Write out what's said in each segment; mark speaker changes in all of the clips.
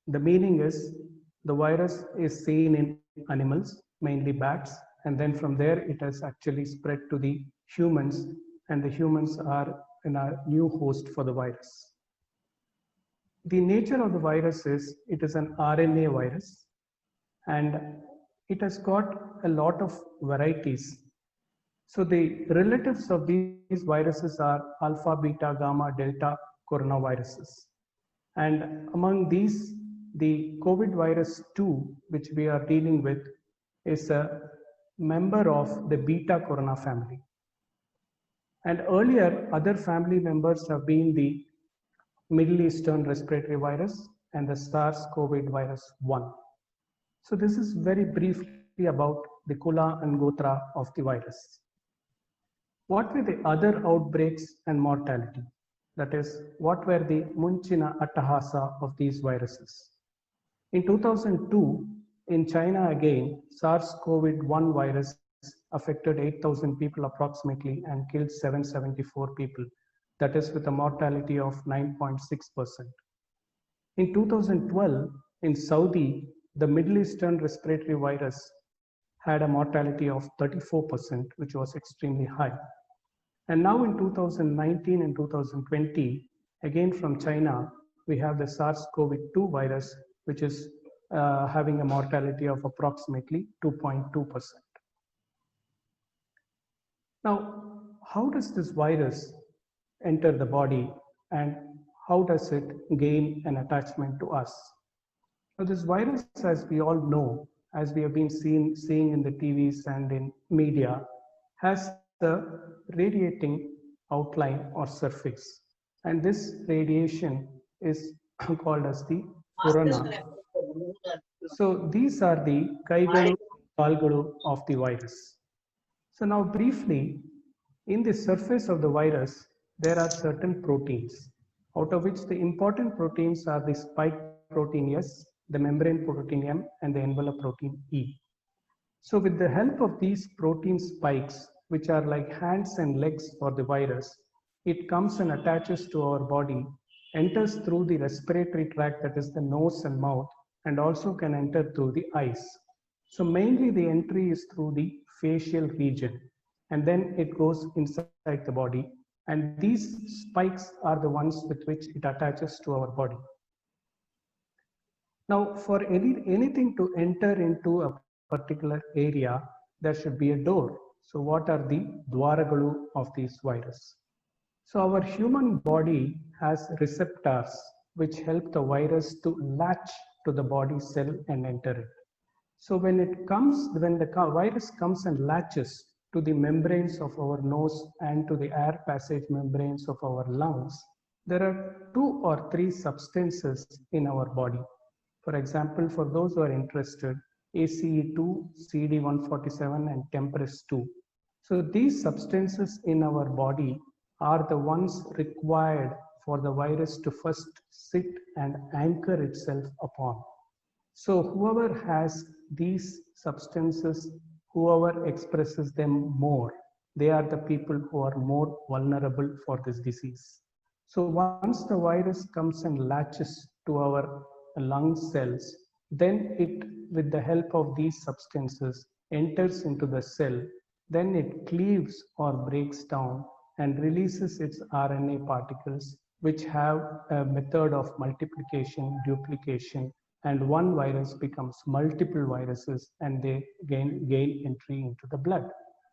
Speaker 1: The meaning is the virus is seen in animals, mainly bats, and then from there it has actually spread to the humans, and the humans are in a new host for the virus. The nature of the virus is it is an RNA virus, and it has got a lot of varieties. So the relatives of these viruses are alpha, beta, gamma, delta coronaviruses. And among these, the COVID virus 2, which we are dealing with, is a member of the beta corona family. And earlier, other family members have been the Middle Eastern respiratory virus and the SARS CoV virus 1. So, this is very briefly about the Kula and Gotra of the virus. What were the other outbreaks and mortality? That is, what were the Munchina Attahasa of these viruses? In 2002, in China again, SARS-CoV-1 virus affected 8,000 people approximately and killed 774 people. That is with a mortality of 9.6%. In 2012, in Saudi, the Middle Eastern respiratory virus had a mortality of 34%, which was extremely high. And now in 2019 and 2020, again from China, we have the SARS-CoV-2 virus, which is having a mortality of approximately 2.2%. Now, how does this virus enter the body and how does it gain an attachment to us? Now, this virus, as we all know, as we have been seeing in the TVs and in media, has a radiating outline or surface. And this radiation is called as the corona. So these are the kaigalu, kalgalu of the virus. So now briefly, in the surface of the virus, there are certain proteins, out of which the important proteins are the spike protein S, the membrane protein M, and the envelope protein E. So with the help of these protein spikes, which are like hands and legs for the virus, it comes and attaches to our body, enters through the respiratory tract, that is the nose and mouth, and also can enter through the eyes. So mainly the entry is through the facial region, and then it goes inside the body, and these spikes are the ones with which it attaches to our body. Now, for anything to enter into a particular area, there should be a door. So what are the dwaragalu of this virus? So our human body has receptors which help the virus to latch to the body cell and enter it. So when the virus comes and latches to the membranes of our nose and to the air passage membranes of our lungs, there are 2 or 3 substances in our body. For example, for those who are interested, ACE2, CD147, and TMPRSS2. So these substances in our body are the ones required for the virus to first sit and anchor itself upon. So whoever has these substances, whoever expresses them more, they are the people who are more vulnerable for this disease. So once the virus comes and latches to our lung cells, then it, with the help of these substances, enters into the cell, then it cleaves or breaks down and releases its RNA particles, which have a method of multiplication, duplication, and one virus becomes multiple viruses and they gain entry into the blood.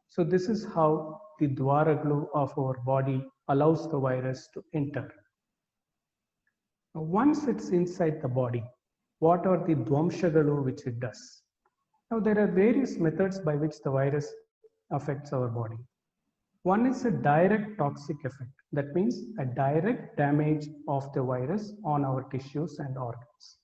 Speaker 1: So this is how the dwaraglu of our body allows the virus to enter. Now, once it's inside the body, what are the dvamshagalu which it does? Now there are various methods by which the virus affects our body. One is a direct toxic effect. That means a direct damage of the virus on our tissues and organs.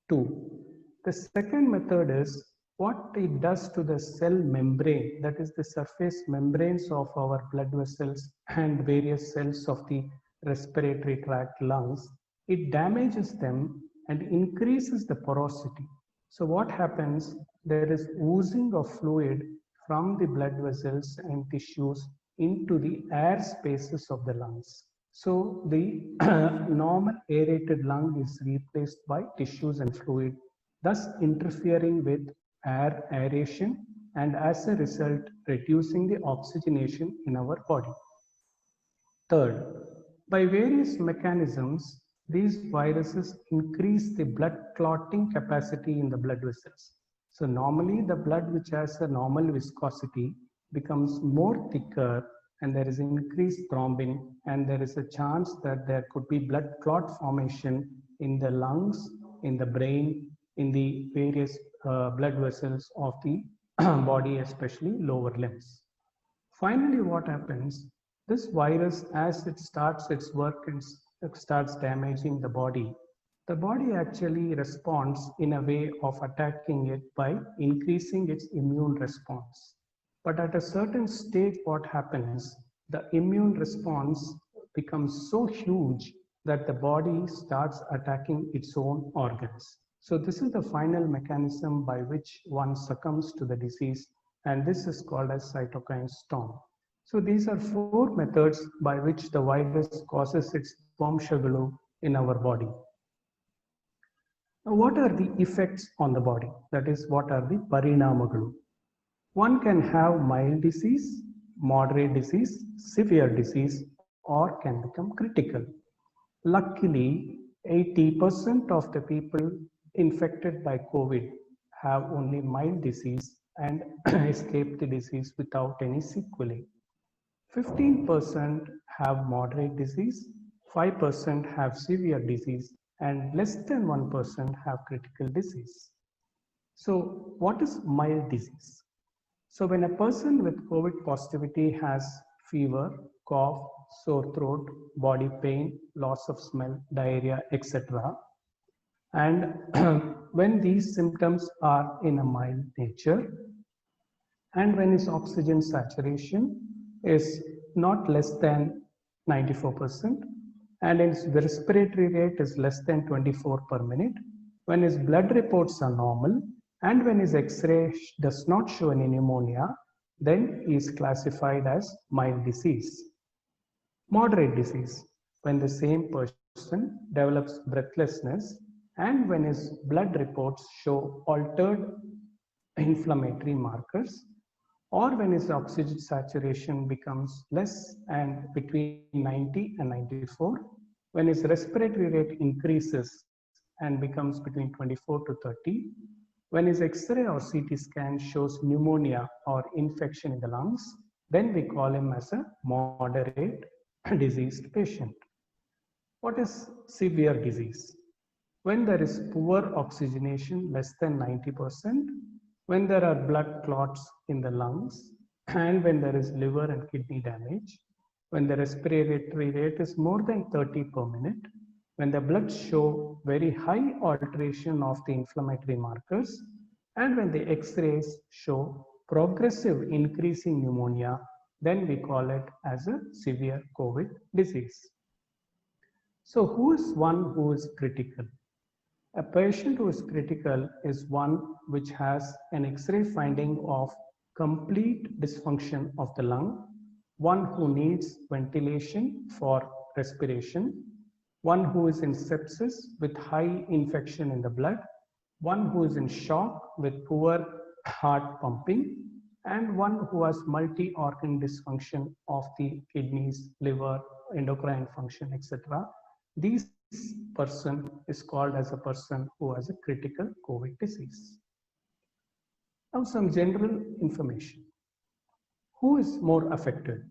Speaker 1: 2. The second method is what it does to the cell membrane, that is the surface membranes of our blood vessels and various cells of the respiratory tract, lungs. It damages them and increases the porosity. So what happens? There is oozing of fluid from the blood vessels and tissues into the air spaces of the lungs. So the normal aerated lung is replaced by tissues and fluid, thus interfering with air aeration and as a result reducing the oxygenation in our body. Third, by various mechanisms, these viruses increase the blood clotting capacity in the blood vessels. So normally the blood which has a normal viscosity becomes more thicker and there is increased thrombin and there is a chance that there could be blood clot formation in the lungs, in the brain, in the various blood vessels of the body, especially lower limbs. Finally, what happens? This virus, as it starts its work and starts damaging the body actually responds in a way of attacking it by increasing its immune response. But at a certain stage, what happens? The immune response becomes so huge that the body starts attacking its own organs. So, this is the final mechanism by which one succumbs to the disease, and this is called as cytokine storm. So, these are four methods by which the virus causes its Vamshagalu in our body. Now, what are the effects on the body? That is, what are the Parinamagalu? One can have mild disease, moderate disease, severe disease, or can become critical. Luckily, 80% of the people infected by COVID have only mild disease and escape the disease without any sequelae. 15% have moderate disease, 5% have severe disease, and less than 1% have critical disease. So, what is mild disease? So, when a person with COVID positivity has fever, cough, sore throat, body pain, loss of smell, diarrhea, etc., and when these symptoms are in a mild nature, and when his oxygen saturation is not less than 94%, and his respiratory rate is less than 24 per minute, when his blood reports are normal, and when his X-ray does not show any pneumonia, then he is classified as mild disease. Moderate disease, when the same person develops breathlessness and when his blood reports show altered inflammatory markers, or when his oxygen saturation becomes less and between 90 and 94, when his respiratory rate increases and becomes between 24 to 30, when his X-ray or CT scan shows pneumonia or infection in the lungs, then we call him as a moderate diseased patient. What is severe disease? When there is poor oxygenation less than 90%, when there are blood clots in the lungs, and when there is liver and kidney damage, when the respiratory rate is more than 30 per minute, when the blood show very high alteration of the inflammatory markers, and when the X-rays show progressive increasing pneumonia, then we call it as a severe COVID disease. So who is one who is critical? A patient who is critical is one which has an X-ray finding of complete dysfunction of the lung, one who needs ventilation for respiration, one who is in sepsis with high infection in the blood, one who is in shock with poor heart pumping, and one who has multi-organ dysfunction of the kidneys, liver, endocrine function, etc. This person is called as a person who has a critical COVID disease. Now, some general information. Who is more affected?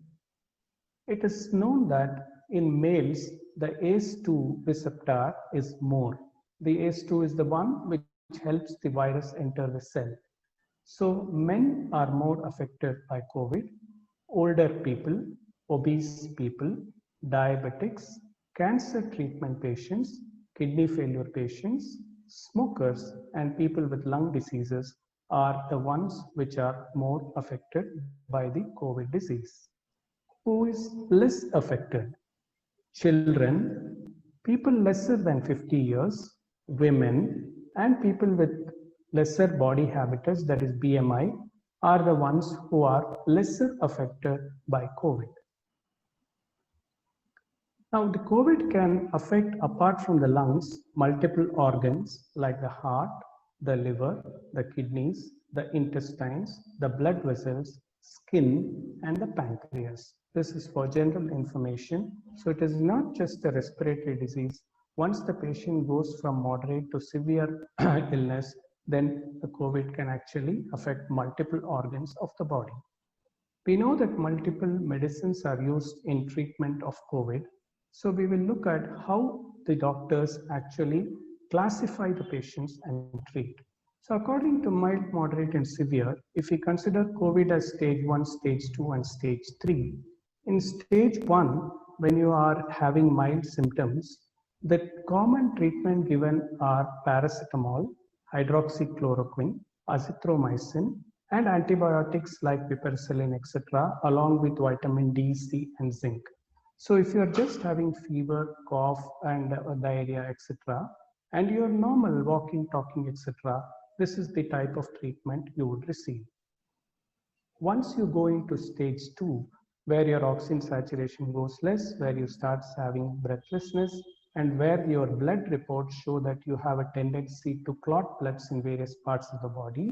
Speaker 1: It is known that in males, the ACE2 receptor is more. The ACE2 is the one which helps the virus enter the cell. So, men are more affected by COVID. Older people, obese people, diabetics, cancer treatment patients, kidney failure patients, smokers, and people with lung diseases are the ones which are more affected by the COVID disease. Who is less affected? Children, people lesser than 50 years, women, and people with lesser body habitus, that is BMI, are the ones who are lesser affected by COVID. Now, the COVID can affect, apart from the lungs, multiple organs like the heart, the liver, the kidneys, the intestines, the blood vessels, skin, and the pancreas. This is for general information. So it is not just a respiratory disease. Once the patient goes from moderate to severe illness, then the COVID can actually affect multiple organs of the body. We know that multiple medicines are used in treatment of COVID. So we will look at how the doctors actually classify the patients and treat. So according to mild, moderate, and severe, if we consider COVID as stage 1, stage 2, and stage 3, in stage 1, when you are having mild symptoms, the common treatment given are paracetamol, hydroxychloroquine, azithromycin, and antibiotics like piperacillin, etc., along with vitamin D, C, and zinc. So if you're just having fever, cough, and diarrhea, etc., and you're normal walking, talking, etc., this is the type of treatment you would receive. Once you go into stage 2, where your oxygen saturation goes less, where you start having breathlessness, and where your blood reports show that you have a tendency to clot bloods in various parts of the body,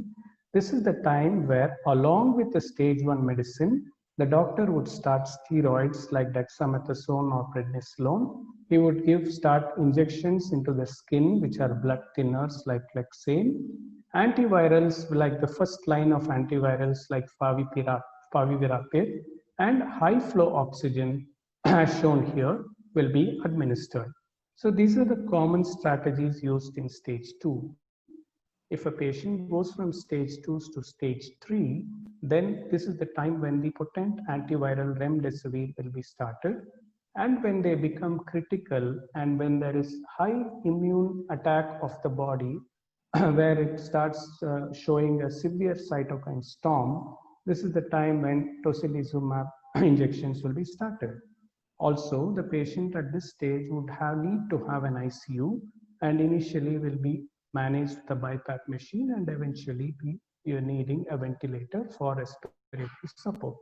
Speaker 1: this is the time where, along with the stage 1 medicine, the doctor would start steroids like dexamethasone or prednisolone. He would start injections into the skin, which are blood thinners like Clexane. Antivirals, like the first line of antivirals like favipiravir, and high flow oxygen, as shown here, will be administered. So these are the common strategies used in stage 2. If a patient goes from stage 2 to stage 3, then this is the time when the potent antiviral remdesivir will be started. And when they become critical and when there is high immune attack of the body, where it starts showing a severe cytokine storm, this is the time when tocilizumab injections will be started. Also, the patient at this stage would need to have an ICU, and initially will be managed with the BiPAP machine and eventually be needing a ventilator for respiratory support.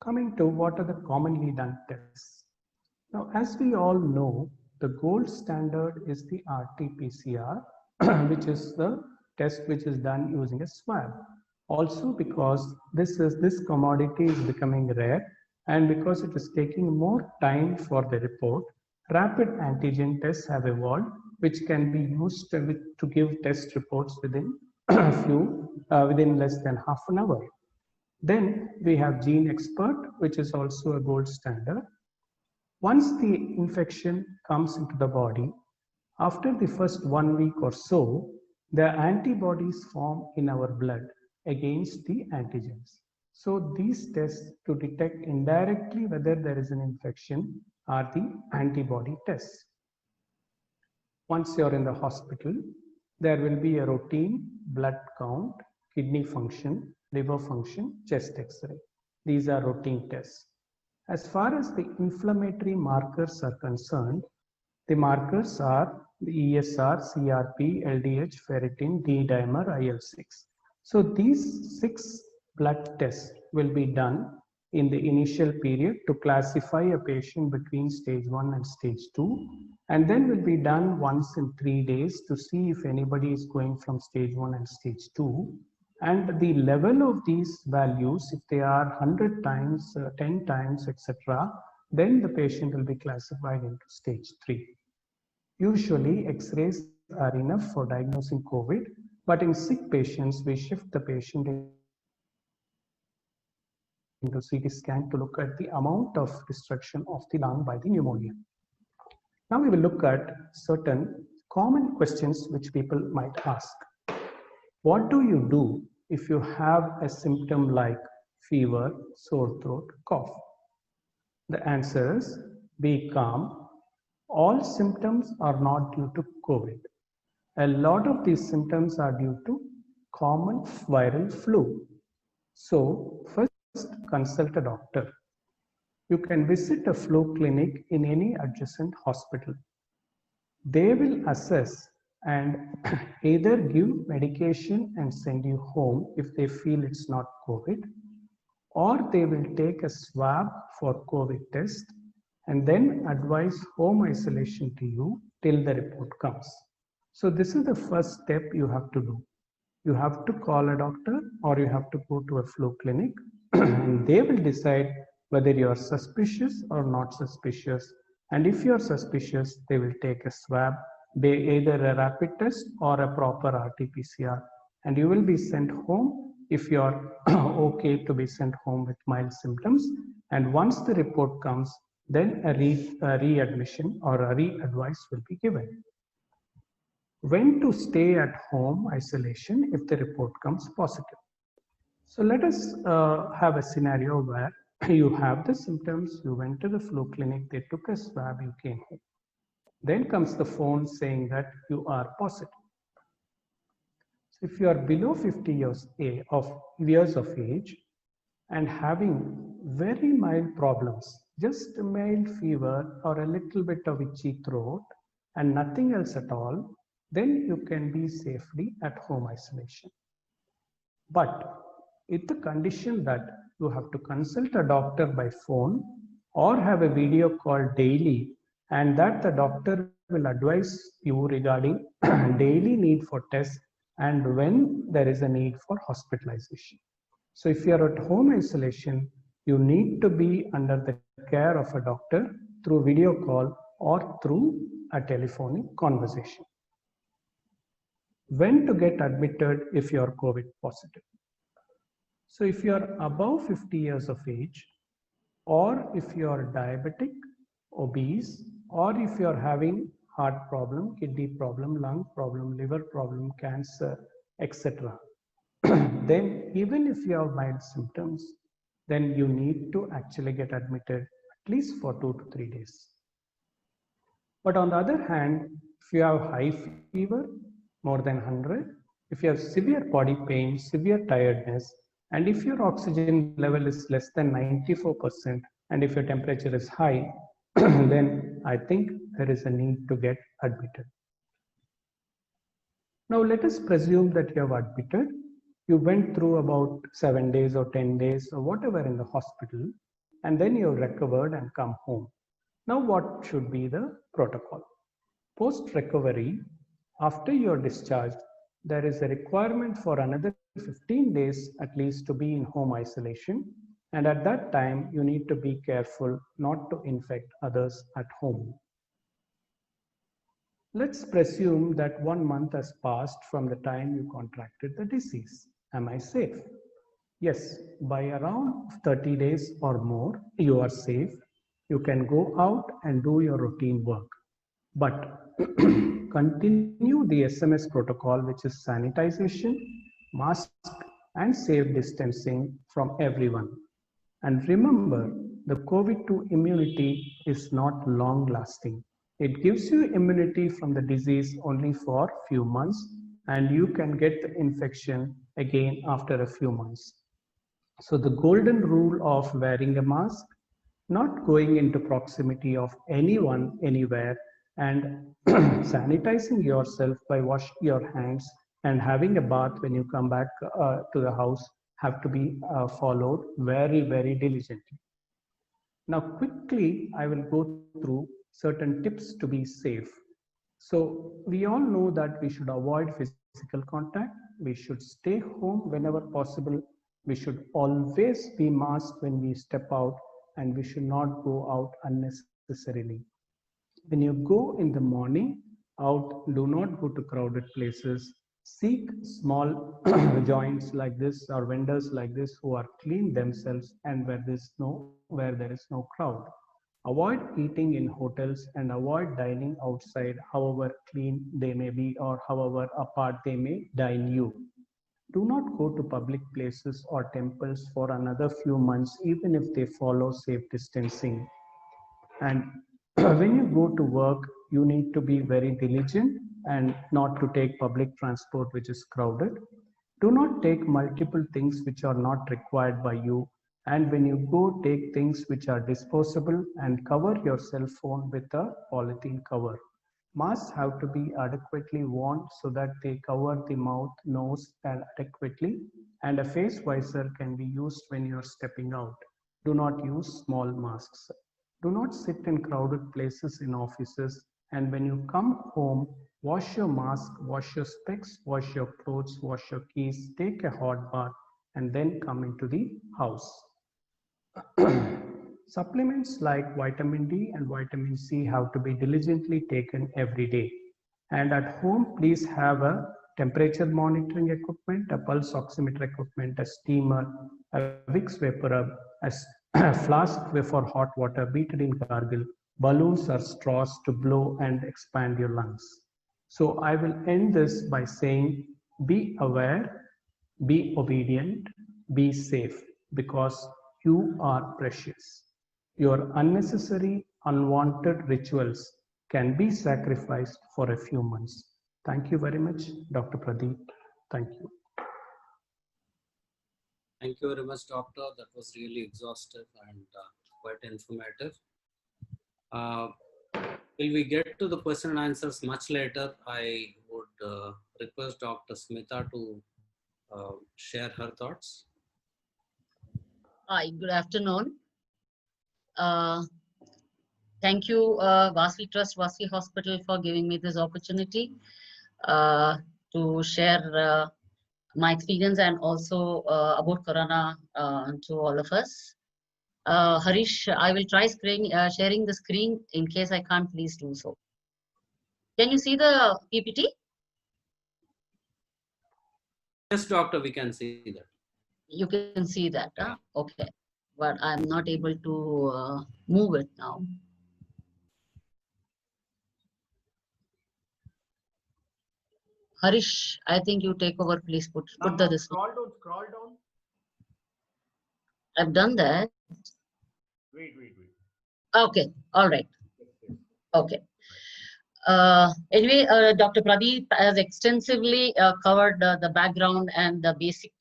Speaker 1: Coming to what are the commonly done tests. Now, as we all know, the gold standard is the RT-PCR, which is the test which is done using a swab. Also, because this commodity is becoming rare, and because it is taking more time for the report, rapid antigen tests have evolved, which can be used to give test reports within within less than half an hour. Then we have GeneXpert, which is also a gold standard. Once the infection comes into the body, after the first 1 week or so, the antibodies form in our blood against the antigens. So these tests to detect indirectly whether there is an infection are the antibody tests. Once you're in the hospital, there will be a routine blood count, kidney function, liver function, chest X-ray. These are routine tests. As far as the inflammatory markers are concerned, the markers are the ESR, CRP, LDH, ferritin, D-dimer, IL-6. So these 6 blood tests will be done in the initial period to classify a patient between stage 1 and stage 2, and then will be done once in 3 days to see if anybody is going from stage 1 and stage 2. And the level of these values, if they are 100 times, 10 times, etc., then the patient will be classified into stage 3. Usually, X-rays are enough for diagnosing COVID, but in sick patients, we shift the patient into CT scan to look at the amount of destruction of the lung by the pneumonia. Now we will look at certain common questions which people might ask. What do you do if you have a symptom like fever, sore throat, cough? The answer is be calm. All symptoms are not due to COVID. A lot of these symptoms are due to common viral flu. So first, consult a doctor. You can visit a flu clinic in any adjacent hospital. They will assess and either give medication and send you home if they feel it's not COVID, or they will take a swab for COVID test and then advise home isolation to you till the report comes. So this is the first step you have to do. You have to call a doctor or you have to go to a flu clinic and they will decide whether you are suspicious or not suspicious. And if you are suspicious, they will take a swab, either a rapid test or a proper RT-PCR, and you will be sent home if you are okay to be sent home with mild symptoms. And once the report comes, then a readmission or a re-advice will be given. When to stay at home isolation if the report comes positive. So let us have a scenario where you have the symptoms, you went to the flu clinic, they took a swab, you came home. Then comes the phone saying that you are positive. So if you are below 50 years of age and having very mild problems, just a mild fever or a little bit of itchy throat and nothing else at all, then you can be safely at home isolation. But with the condition that you have to consult a doctor by phone or have a video call daily, and that the doctor will advise you regarding daily need for tests and when there is a need for hospitalization. So if you are at home isolation, you need to be under the care of a doctor through video call or through a telephonic conversation. When to get admitted if you are COVID positive? So if you are above 50 years of age, or if you are diabetic, obese, or if you are having heart problem, kidney problem, lung problem, liver problem, cancer, etc., then even if you have mild symptoms, then you need to actually get admitted at least for 2 to 3 days. But on the other hand, if you have high fever, more than 100, if you have severe body pain, severe tiredness, and if your oxygen level is less than 94%, and if your temperature is high, then I think there is a need to get admitted. Now let us presume that you have admitted. You went through about 7 days or 10 days or whatever in the hospital, and then you have recovered and come home. Now what should be the protocol? Post-recovery, after you are discharged, there is a requirement for another 15 days at least to be in home isolation. And at that time, you need to be careful not to infect others at home. Let's presume that 1 month has passed from the time you contracted the disease. Am I safe? Yes, by around 30 days or more, you are safe. You can go out and do your routine work. But continue the SMS protocol, which is sanitization, mask, and safe distancing from everyone. And remember, the COVID-2 immunity is not long lasting. It gives you immunity from the disease only for a few months, and you can get the infection again after a few months. So the golden rule of wearing a mask, not going into proximity of anyone anywhere, and sanitizing yourself by washing your hands and having a bath when you come back to the house have to be followed very, very diligently. Now, quickly, I will go through certain tips to be safe. So we all know that we should avoid physical contact. We should stay home whenever possible. We should always be masked when we step out, and we should not go out unnecessarily. When you go in the morning out, do not go to crowded places. Seek small joints like this or vendors like this who are clean themselves and where there is no crowd. Avoid eating in hotels and avoid dining outside, however clean they may be or however apart they may dine you. Do not go to public places or temples for another few months, even if they follow safe distancing. And when you go to work, you need to be very diligent and not to take public transport which is crowded. Do not take multiple things which are not required by you. And when you go, take things which are disposable and cover your cell phone with a polythene cover. Masks have to be adequately worn so that they cover the mouth, nose adequately, and a face visor can be used when you're stepping out. Do not use small masks. Do not sit in crowded places in offices. And when you come home, wash your mask, wash your specs, wash your clothes, wash your keys, take a hot bath, and then come into the house. Supplements like vitamin D and vitamin C have to be diligently taken every day. And at home, please have a temperature monitoring equipment, a pulse oximeter equipment, a steamer, a Vicks VapoRub, a flask for hot water, beat it in gargle, balloons or straws to blow and expand your lungs. So I will end this by saying be aware, be obedient, be safe, because you are precious. Your unnecessary, unwanted rituals can be sacrificed for a few months. Thank you very much, Dr. Pradeep. Thank you.
Speaker 2: Thank you very much, Doctor. That was really exhaustive and quite informative. Will we get to the question and answers much later? I would request Dr. Smita to share her thoughts.
Speaker 3: Hi, good afternoon. Thank you, Vassvi Trust, Vassvi Hospital, for giving me this opportunity to share my experience and also about Corona to all of us. Harish, I will try sharing the screen. In case I can't, please do so. Can you see the PPT?
Speaker 2: Yes, Doctor, we can see that.
Speaker 3: You can see that, huh? Okay. But I'm not able to move it now. Harish, I think you take over, please put this.
Speaker 4: Scroll down.
Speaker 3: I've done that.
Speaker 4: Wait.
Speaker 3: Okay, all right. Okay. Anyway, Dr. Pradeep has extensively covered the background and the basic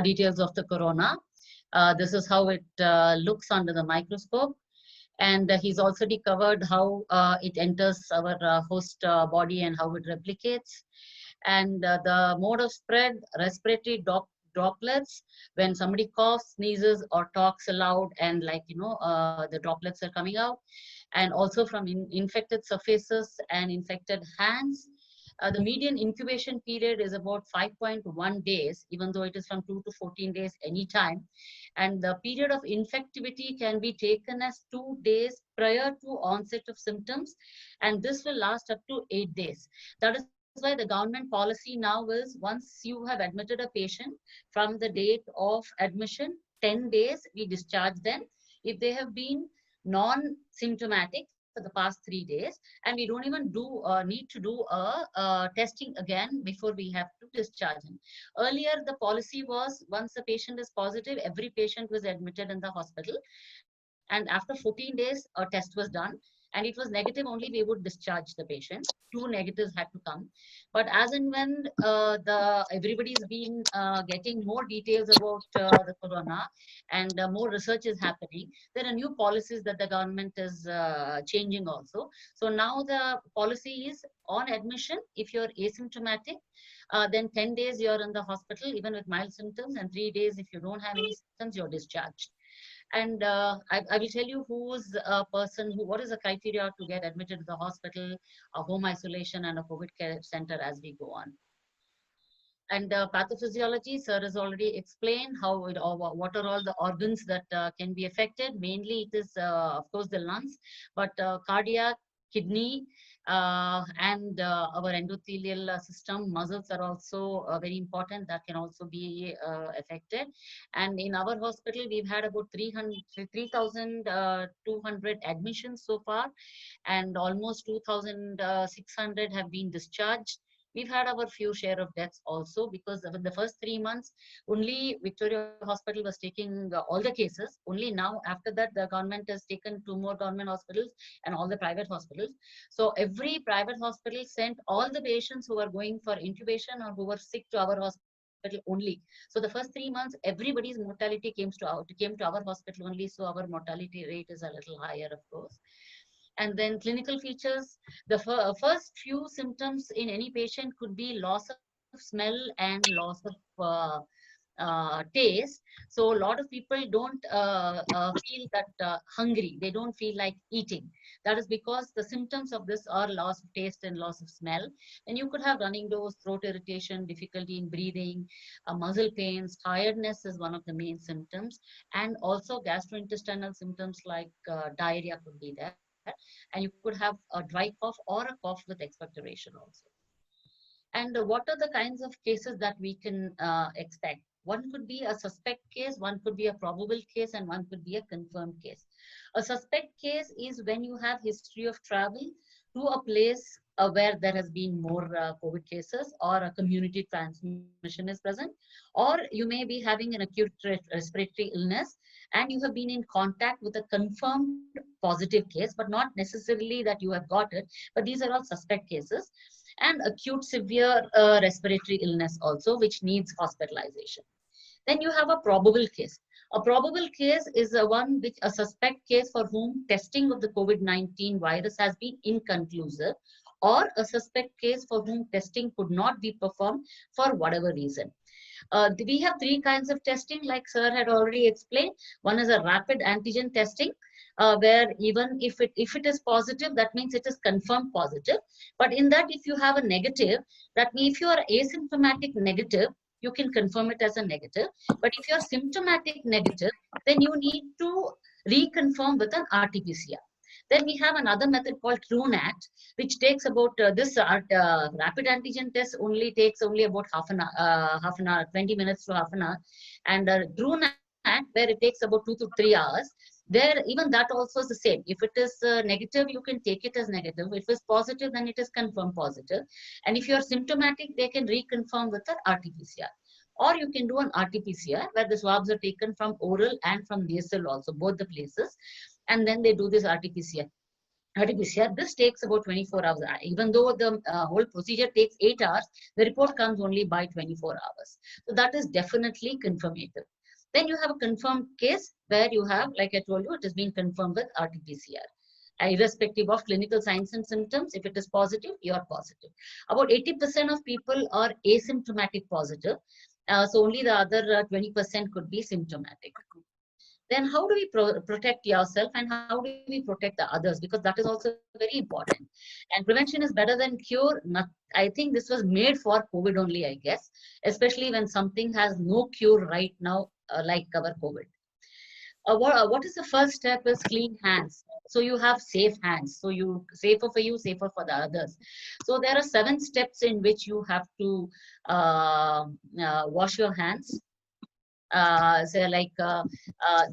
Speaker 3: details of the corona. This is how it looks under the microscope. And he's already covered how it enters our host body and how it replicates. And the mode of spread, respiratory droplets, when somebody coughs, sneezes, or talks aloud, and the droplets are coming out. And also from infected surfaces and infected hands. The median incubation period is about 5.1 days, even though it is from 2 to 14 days anytime. And the period of infectivity can be taken as 2 days prior to onset of symptoms, and this will last up to 8 days. That is why the government policy now is, once you have admitted a patient, from the date of admission, 10 days, we discharge them. If they have been non-symptomatic for the past 3 days, and we don't even need to do a testing again before we have to discharge him. Earlier, the policy was, once the patient is positive, every patient was admitted in the hospital, and after 14 days, a test was done, and it was negative only, we would discharge the patient. 2 negatives had to come. But as and when everybody's been getting more details about the corona, and more research is happening, there are new policies that the government is changing also. So now the policy is, on admission, if you're asymptomatic, then 10 days you're in the hospital, even with mild symptoms, and 3 days, if you don't have any symptoms, you're discharged. And I will tell you who's a person, what is the criteria to get admitted to the hospital, a home isolation, and a COVID care center as we go on. And pathophysiology, sir has already explained how what are all the organs that can be affected. Mainly it is, of course, the lungs, but cardiac, kidney, and our endothelial system, muscles are also very important, that can also be affected. And in our hospital, we've had about 3,200 admissions so far, and almost 2,600 have been discharged. We've had our few share of deaths also, because in the first 3 months, only Victoria Hospital was taking all the cases. Only now, after that, the government has taken 2 more government hospitals and all the private hospitals. So every private hospital sent all the patients who were going for intubation or who were sick to our hospital only. So the first 3 months, everybody's mortality came to our hospital only. So our mortality rate is a little higher, of course. And then clinical features, the first few symptoms in any patient could be loss of smell and loss of taste. So a lot of people don't feel that hungry. They don't feel like eating. That is because the symptoms of this are loss of taste and loss of smell. And you could have running nose, throat irritation, difficulty in breathing, muscle pains, tiredness is one of the main symptoms, and also gastrointestinal symptoms like diarrhea could be there. And you could have a dry cough or a cough with expectoration also. And what are the kinds of cases that we can expect? One could be a suspect case, one could be a probable case, and one could be a confirmed case. A suspect case is when you have history of travel to a place where there has been more COVID cases or a community transmission is present, or you may be having an acute respiratory illness and you have been in contact with a confirmed positive case, but not necessarily that you have got it, but these are all suspect cases, and acute severe respiratory illness also, which needs hospitalization. Then you have a probable case. A probable case is one which a suspect case for whom testing of the COVID-19 virus has been inconclusive, or a suspect case for whom testing could not be performed for whatever reason. We have three kinds of testing, like sir had already explained. One is a rapid antigen testing, where even if it is positive, that means it is confirmed positive. But in that, if you have a negative, that means if you are asymptomatic negative, you can confirm it as a negative. But if you're symptomatic negative, then you need to reconfirm with an RT-PCR. Then we have another method called TrueNAT, which takes about rapid antigen test only takes only about half an hour, 20 minutes to half an hour, and TrueNAT, where it takes about 2 to 3 hours. There, even that also is the same. If it is negative, you can take it as negative. If it's positive, then it is confirmed positive. And if you're symptomatic, they can reconfirm with an RT-PCR. Or you can do an RT-PCR, where the swabs are taken from oral and from nasal also, both the places. And then they do this RT-PCR. This takes about 24 hours. Even though the whole procedure takes 8 hours, the report comes only by 24 hours. So that is definitely confirmative. Then you have a confirmed case where you have, like I told you, it has been confirmed with RT-PCR. Irrespective of clinical signs and symptoms, if it is positive, you are positive. About 80% of people are asymptomatic positive. So only the other 20% could be symptomatic. Then how do we protect yourself and how do we protect the others? Because that is also very important. And prevention is better than cure. I think this was made for COVID only, I guess, especially when something has no cure right now, like our COVID. What is the first step is clean hands. So you have safe hands. So you safer for you, safer for the others. So there are 7 steps in which you have to wash your hands. So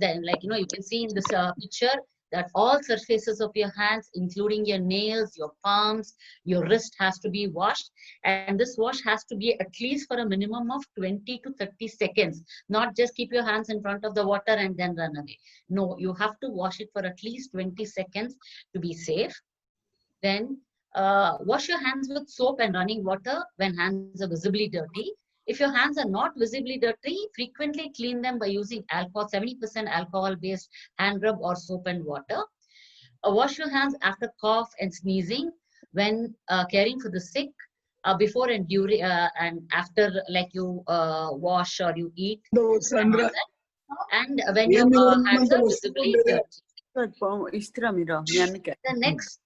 Speaker 3: then you can see in this picture that all surfaces of your hands, including your nails, your palms, your wrist, has to be washed, and this wash has to be at least for a minimum of 20 to 30 seconds. Not just keep your hands in front of the water and then run away. No, you have to wash it for at least 20 seconds to be safe. Then wash your hands with soap and running water when hands are visibly dirty. If your hands are not visibly dirty, frequently clean them by using alcohol, 70% alcohol-based hand rub or soap and water. Wash your hands after cough and sneezing, when caring for the sick, before and during and after, like you wash or you eat. And when your hands are visibly dirty. The next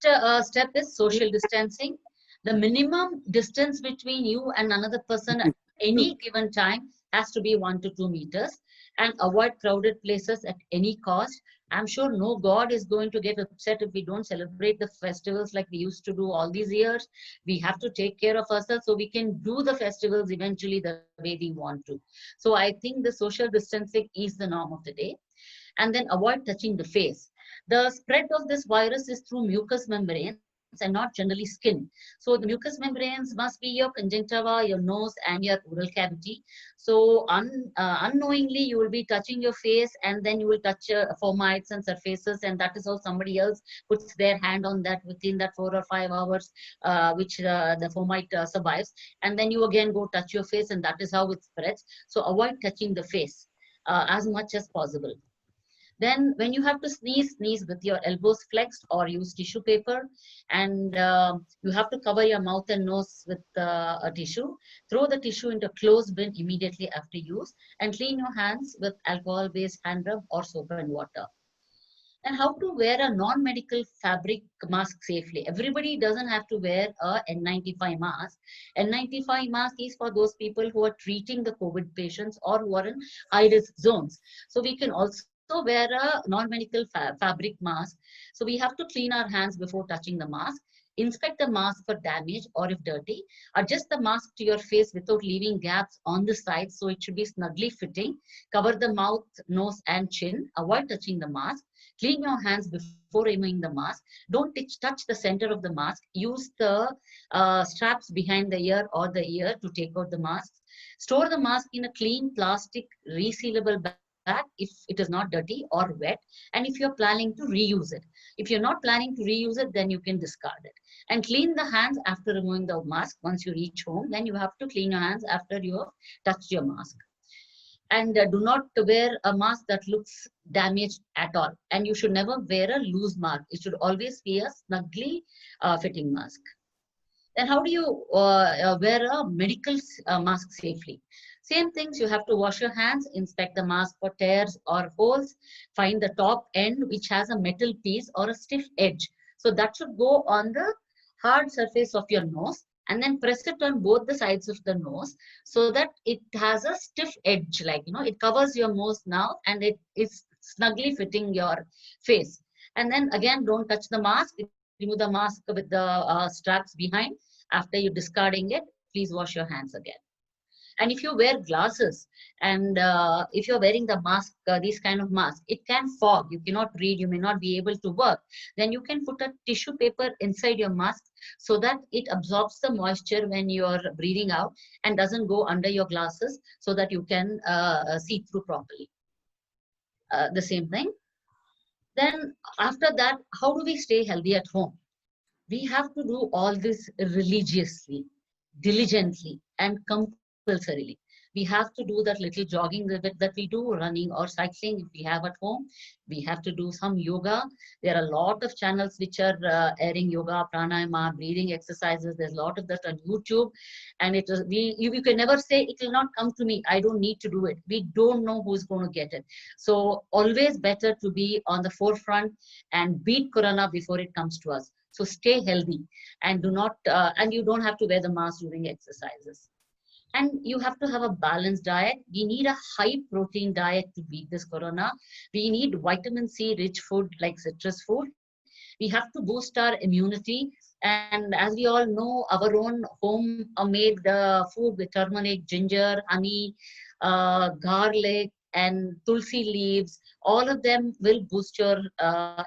Speaker 3: step is social distancing. The minimum distance between you and another person at any given time has to be 1 to 2 meters, and avoid crowded places at any cost. I'm sure no God is going to get upset if we don't celebrate the festivals like we used to do all these years. We have to take care of ourselves so we can do the festivals eventually the way we want to. So I think the social distancing is the norm of the day. And then avoid touching the face. The spread of this virus is through mucous membranes and not generally skin. So the mucous membranes must be your conjunctiva, your nose, and your oral cavity. So unknowingly, you will be touching your face, and then you will touch fomites and surfaces, and that is how somebody else puts their hand on that within that 4 or 5 hours, which the fomite survives. And then you again go touch your face, and that is how it spreads. So avoid touching the face as much as possible. Then when you have to sneeze, sneeze with your elbows flexed or use tissue paper. And you have to cover your mouth and nose with a tissue. Throw the tissue into a closed bin immediately after use and clean your hands with alcohol-based hand rub or soap and water. And how to wear a non-medical fabric mask safely. Everybody doesn't have to wear a N95 mask. N95 mask is for those people who are treating the COVID patients or who are in high-risk zones. So we can also wear a non-medical fabric mask. So we have to clean our hands before touching the mask. Inspect the mask for damage or if dirty. Adjust the mask to your face without leaving gaps on the sides, so it should be snugly fitting. Cover the mouth, nose, and chin. Avoid touching the mask. Clean your hands before removing the mask. Don't touch the center of the mask. Use the straps behind the ear or the ear to take out the mask. Store the mask in a clean plastic resealable bag if it is not dirty or wet, and if you're planning to reuse it. If you're not planning to reuse it, then you can discard it. And clean the hands after removing the mask. Once you reach home, then you have to clean your hands after you have touched your mask. And do not wear a mask that looks damaged at all. And you should never wear a loose mask. It should always be a snugly fitting mask. Then how do you wear a medical mask safely? Same things, you have to wash your hands, inspect the mask for tears or holes, find the top end which has a metal piece or a stiff edge. So that should go on the hard surface of your nose, and then press it on both the sides of the nose so that it has a stiff edge, like, it covers your nose now and it is snugly fitting your face. And then again, don't touch the mask. Remove the mask with the straps behind. After you discarding it, please wash your hands again. And if you wear glasses and if you're wearing the mask, these kind of masks, it can fog. You cannot read, you may not be able to work. Then you can put a tissue paper inside your mask so that it absorbs the moisture when you're breathing out and doesn't go under your glasses, so that you can see through properly. The same thing. Then after that, how do we stay healthy at home? We have to do all this religiously, diligently, and compulsorily. We have to do that little jogging that we do, running or cycling if we have at home. We have to do some yoga. There are a lot of channels which are airing yoga, pranayama, breathing exercises. There's a lot of that on YouTube. And you can never say it will not come to me, I don't need to do it. We don't know who's going to get it. So always better to be on the forefront and beat Corona before it comes to us. So stay healthy and do not, and you don't have to wear the mask during exercises. And you have to have a balanced diet. We need a high protein diet to beat this Corona. We need vitamin C rich food like citrus food. We have to boost our immunity. And as we all know, our own home made food with turmeric, ginger, honey, garlic, and tulsi leaves, all of them will boost your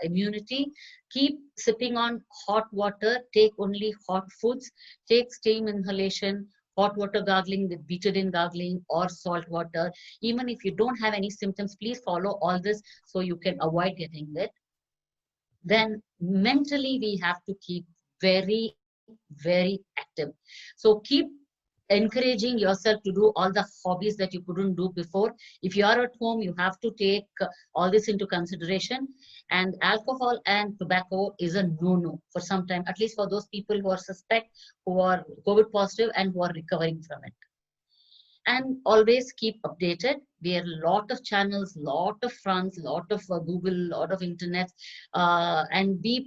Speaker 3: immunity. Keep sipping on hot water, take only hot foods, take steam inhalation, hot water gargling with betadine gargling or salt water. Even if you don't have any symptoms, please follow all this so you can avoid getting it. Then mentally, we have to keep very, very active. So keep encouraging yourself to do all the hobbies that you couldn't do before. If you are at home, you have to take all this into consideration. And alcohol and tobacco is a no-no for some time, at least for those people who are suspect, who are COVID positive and who are recovering from it. And always keep updated. There are a lot of channels, lot of fronts, lot of Google, lot of internet, and be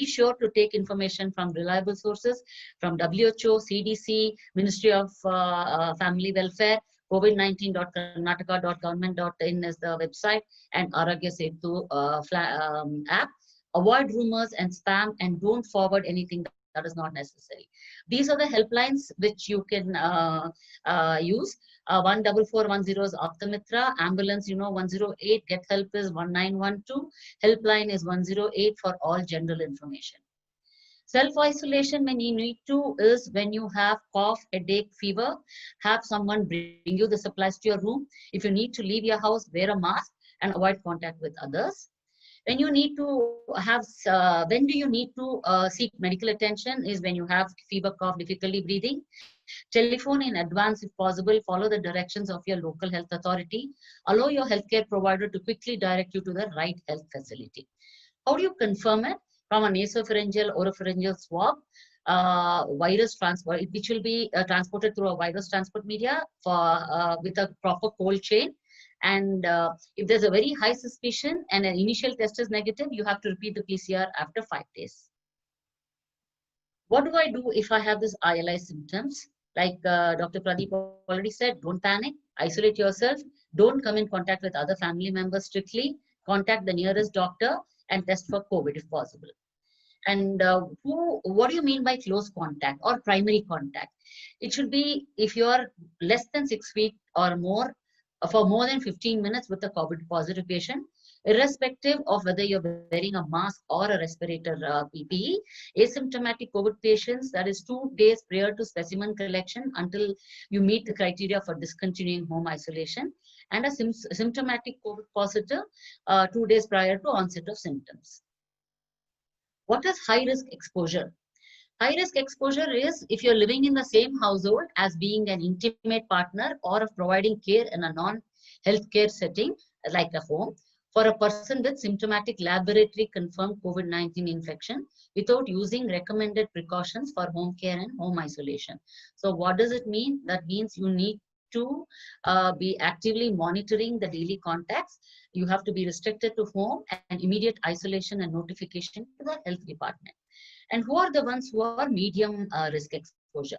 Speaker 3: sure to take information from reliable sources, from WHO, CDC, Ministry of Family Welfare, covid19.karnataka.government.in is the website, and Arogya Setu app. Avoid rumors and spam, and don't forward anything that is not necessary. These are the helplines which you can use. 14410 is Optomitra, ambulance, 108, get help is 1912, helpline is 108 for all general information. Self-isolation when you need to is when you have cough, headache, fever, have someone bring you the supplies to your room. If you need to leave your house, wear a mask and avoid contact with others. When you need to have, when do you need to seek medical attention is when you have fever, cough, difficulty breathing. Telephone in advance if possible, follow the directions of your local health authority, allow your healthcare provider to quickly direct you to the right health facility. How do you confirm it? From a nasopharyngeal, oropharyngeal swab, virus transfer, which will be transported through a virus transport media with a proper cold chain. And if there's a very high suspicion and an initial test is negative, you have to repeat the PCR after 5 days. What do I do if I have this ILI symptoms? Like Dr. Pradeep already said, don't panic, isolate yourself, don't come in contact with other family members strictly, contact the nearest doctor and test for COVID if possible. And what do you mean by close contact or primary contact? It should be if you are less than 6 feet or more for more than 15 minutes with a COVID positive patient, irrespective of whether you're wearing a mask or a respirator PPE. Asymptomatic COVID patients, that is 2 days prior to specimen collection until you meet the criteria for discontinuing home isolation, and a symptomatic COVID positive 2 days prior to onset of symptoms. What is high risk exposure? High risk exposure is if you're living in the same household as being an intimate partner or of providing care in a non-healthcare setting like a home for a person with symptomatic laboratory confirmed COVID-19 infection without using recommended precautions for home care and home isolation. So what does it mean? That means you need to be actively monitoring the daily contacts. You have to be restricted to home and immediate isolation and notification to the health department. And who are the ones who are medium risk exposure?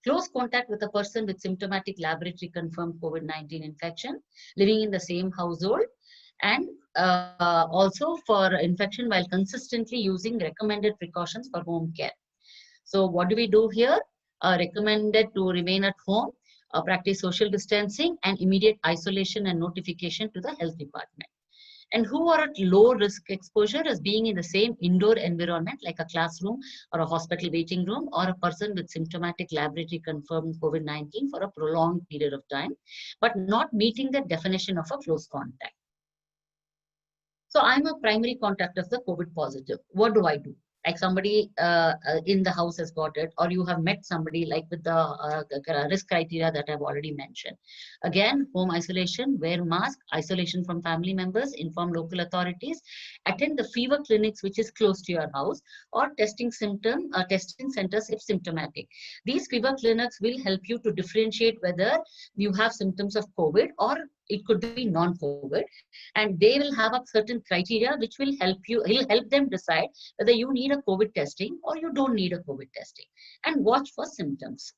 Speaker 3: Close contact with a person with symptomatic laboratory confirmed COVID-19 infection, living in the same household, and also for infection while consistently using recommended precautions for home care. So what do we do here? Recommended to remain at home, practice social distancing, and immediate isolation and notification to the health department. And who are at low risk exposure as being in the same indoor environment like a classroom or a hospital waiting room, or a person with symptomatic laboratory confirmed COVID-19 for a prolonged period of time, but not meeting the definition of a close contact. So I'm a primary contact of the COVID positive. What do I do? Like somebody in the house has got it, or you have met somebody like with the risk criteria that I've already mentioned. Again, home isolation, wear mask, isolation from family members, inform local authorities, attend the fever clinics which is close to your house, or testing centers if symptomatic. These fever clinics will help you to differentiate whether you have symptoms of COVID or it could be non-COVID, and they will have a certain criteria which will help them decide whether you need a COVID testing or you don't need a COVID testing, and watch for symptoms.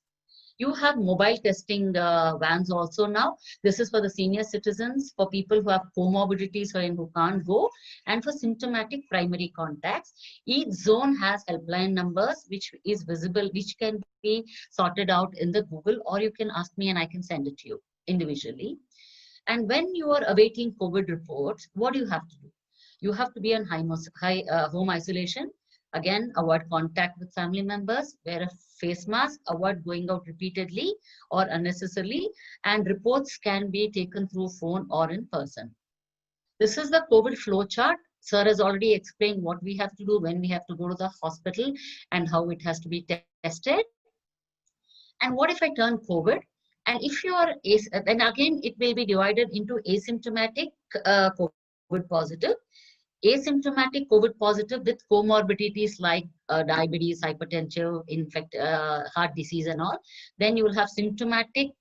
Speaker 3: You have mobile testing vans also now. This is for the senior citizens, for people who have comorbidities or who can't go, and for symptomatic primary contacts. Each zone has helpline numbers which is visible, which can be sorted out in the Google, or you can ask me and I can send it to you individually. And when you are awaiting COVID reports, what do you have to do? You have to be on home isolation. Again, avoid contact with family members, wear a face mask, avoid going out repeatedly or unnecessarily, and reports can be taken through phone or in person. This is the COVID flow chart. Sir has already explained what we have to do when we have to go to the hospital and how it has to be tested. And what if I turn COVID? And if you are, then again, it will be divided into asymptomatic COVID positive, asymptomatic COVID positive with comorbidities like diabetes, hypertension, heart disease and all. Then you will have symptomatic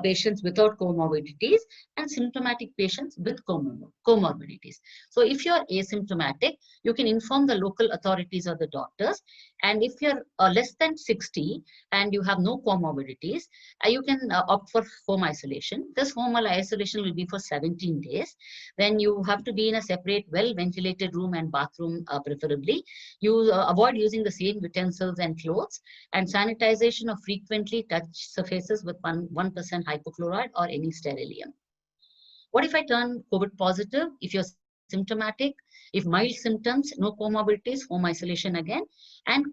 Speaker 3: patients without comorbidities and symptomatic patients with comorbidities. So if you're asymptomatic, you can inform the local authorities or the doctors. And if you're less than 60 and you have no comorbidities, you can opt for home isolation. This home isolation will be for 17 days. Then you have to be in a separate, well-ventilated room and bathroom preferably. You avoid using the same utensils and clothes, and sanitization of frequently touched surfaces with 1% hypochlorite or any sterilium. What if I turn COVID positive? If you're symptomatic, If mild symptoms, no comorbidities, home isolation again, and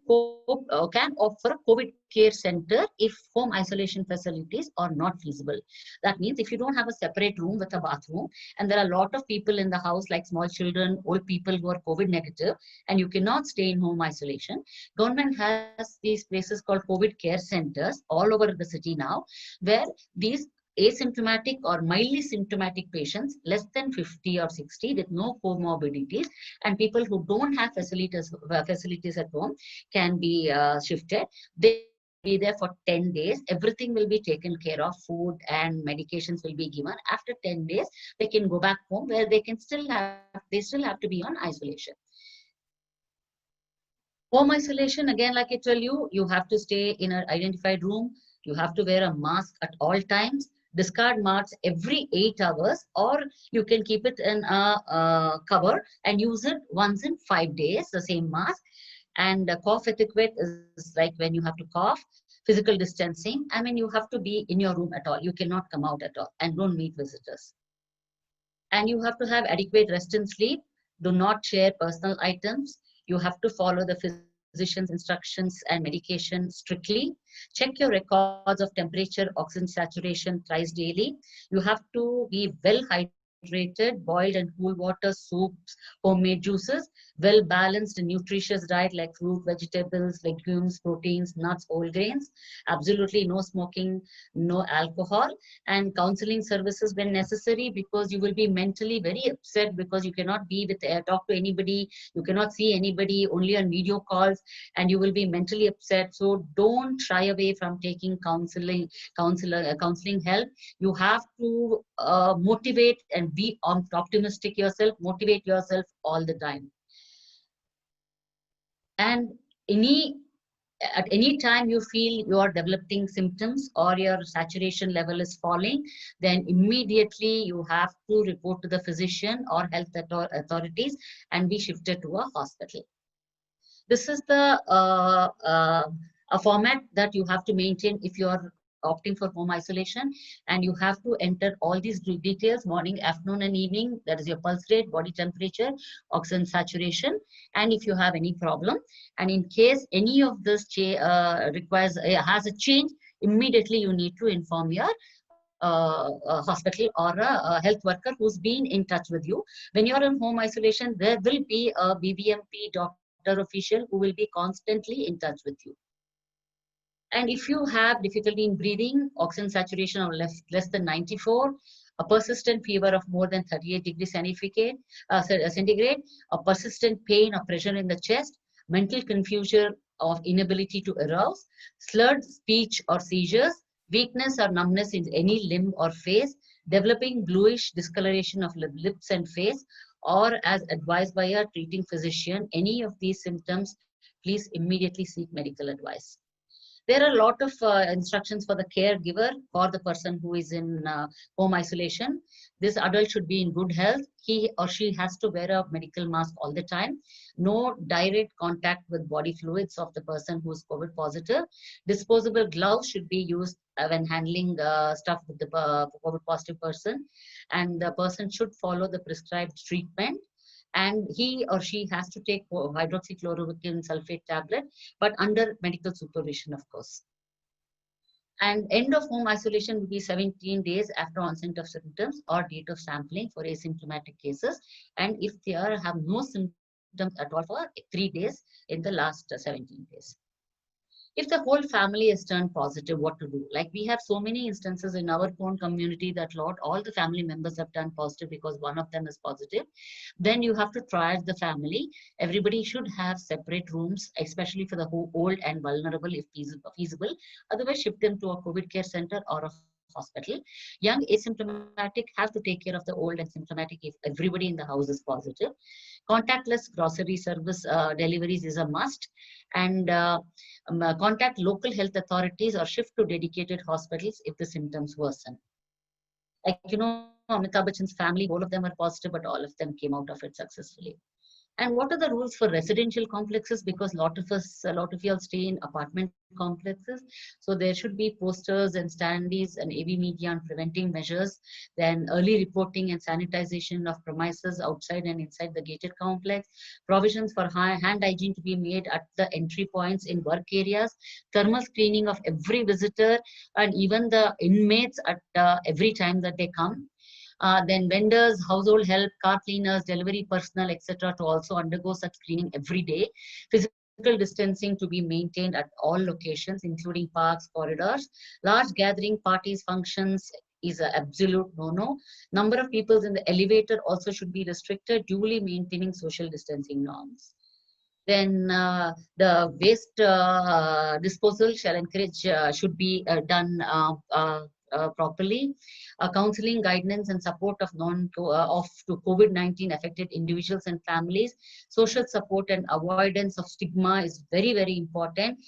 Speaker 3: can offer a COVID care center if home isolation facilities are not feasible. That means if you don't have a separate room with a bathroom, and there are a lot of people in the house like small children, old people who are COVID negative, and you cannot stay in home isolation, government has these places called COVID care centers all over the city now, where these asymptomatic or mildly symptomatic patients less than 50 or 60 with no comorbidities and people who don't have facilities at home can be shifted. They be there for 10 days. Everything will be taken care of. Food and medications will be given. After 10 days, they can go back home where they still have to be on isolation. Home isolation, again, like I tell you, you have to stay in an identified room. You have to wear a mask at all times. Discard masks every 8 hours, or you can keep it in a cover and use it once in 5 days, the same mask. And cough etiquette is like when you have to cough. Physical distancing, I mean, you have to be in your room at all. You cannot come out at all, and don't meet visitors. And you have to have adequate rest and sleep. Do not share personal items. You have to follow the physician's instructions and medication strictly. Check your records of temperature, oxygen saturation thrice daily. You have to be well hydrated, boiled and cool water, soups, homemade juices, well balanced and nutritious diet like fruit, vegetables, legumes, proteins, nuts, whole grains. Absolutely no smoking, no alcohol, and counseling services when necessary, because you will be mentally very upset because you cannot be with talk to anybody, you cannot see anybody, only on video calls, and you will be mentally upset. So don't shy away from taking counseling help. You have to motivate and be optimistic yourself, motivate yourself all the time. And at any time you feel you are developing symptoms or your saturation level is falling, then immediately you have to report to the physician or health authorities and be shifted to a hospital. This is the a format that you have to maintain if you are opting for home isolation, and you have to enter all these details: morning, afternoon and evening. That is your pulse rate, body temperature, oxygen saturation, and if you have any problem, and in case any of this has a change, immediately you need to inform your hospital or a health worker who's been in touch with you. When you're in home isolation, there will be a BBMP doctor official who will be constantly in touch with you. And if you have difficulty in breathing, oxygen saturation of less than 94, a persistent fever of more than 38 degrees centigrade, a persistent pain or pressure in the chest, mental confusion of inability to arouse, slurred speech or seizures, weakness or numbness in any limb or face, developing bluish discoloration of lips and face, or as advised by a treating physician, any of these symptoms, please immediately seek medical advice. There are a lot of instructions for the caregiver for the person who is in home isolation. This adult should be in good health. He or she has to wear a medical mask all the time. No direct contact with body fluids of the person who is COVID positive. Disposable gloves should be used when handling stuff with the COVID positive person. And the person should follow the prescribed treatment. And he or she has to take hydroxychloroquine sulfate tablet, but under medical supervision, of course. And end of home isolation will be 17 days after onset of symptoms or date of sampling for asymptomatic cases. And if they have no symptoms at all, for 3 days in the last 17 days. If the whole family is turned positive, what to do? Like we have so many instances in our own community that all the family members have turned positive because one of them is positive. Then you have to triage the family. Everybody should have separate rooms, especially for the old and vulnerable if feasible. Otherwise, shift them to a COVID care center or a hospital. Young asymptomatic have to take care of the old and symptomatic if everybody in the house is positive. Contactless grocery service deliveries is a must. And contact local health authorities or shift to dedicated hospitals if the symptoms worsen. Like, Amitabh Bachchan's family, all of them are positive, but all of them came out of it successfully. And what are the rules for residential complexes? Because a lot of y'all stay in apartment complexes. So there should be posters and standees and AV media on preventing measures, then early reporting and sanitization of premises outside and inside the gated complex, provisions for hand hygiene to be made at the entry points in work areas, thermal screening of every visitor and even the inmates at every time that they come. Then vendors, household help, car cleaners, delivery personnel, etc. to also undergo such screening every day. Physical distancing to be maintained at all locations, including parks, corridors. Large gathering, parties, functions is an absolute no-no. Number of people in the elevator also should be restricted, duly maintaining social distancing norms. Then the waste disposal should be done properly. Counseling, guidance, and support of COVID-19 affected individuals and families. Social support and avoidance of stigma is very, very important.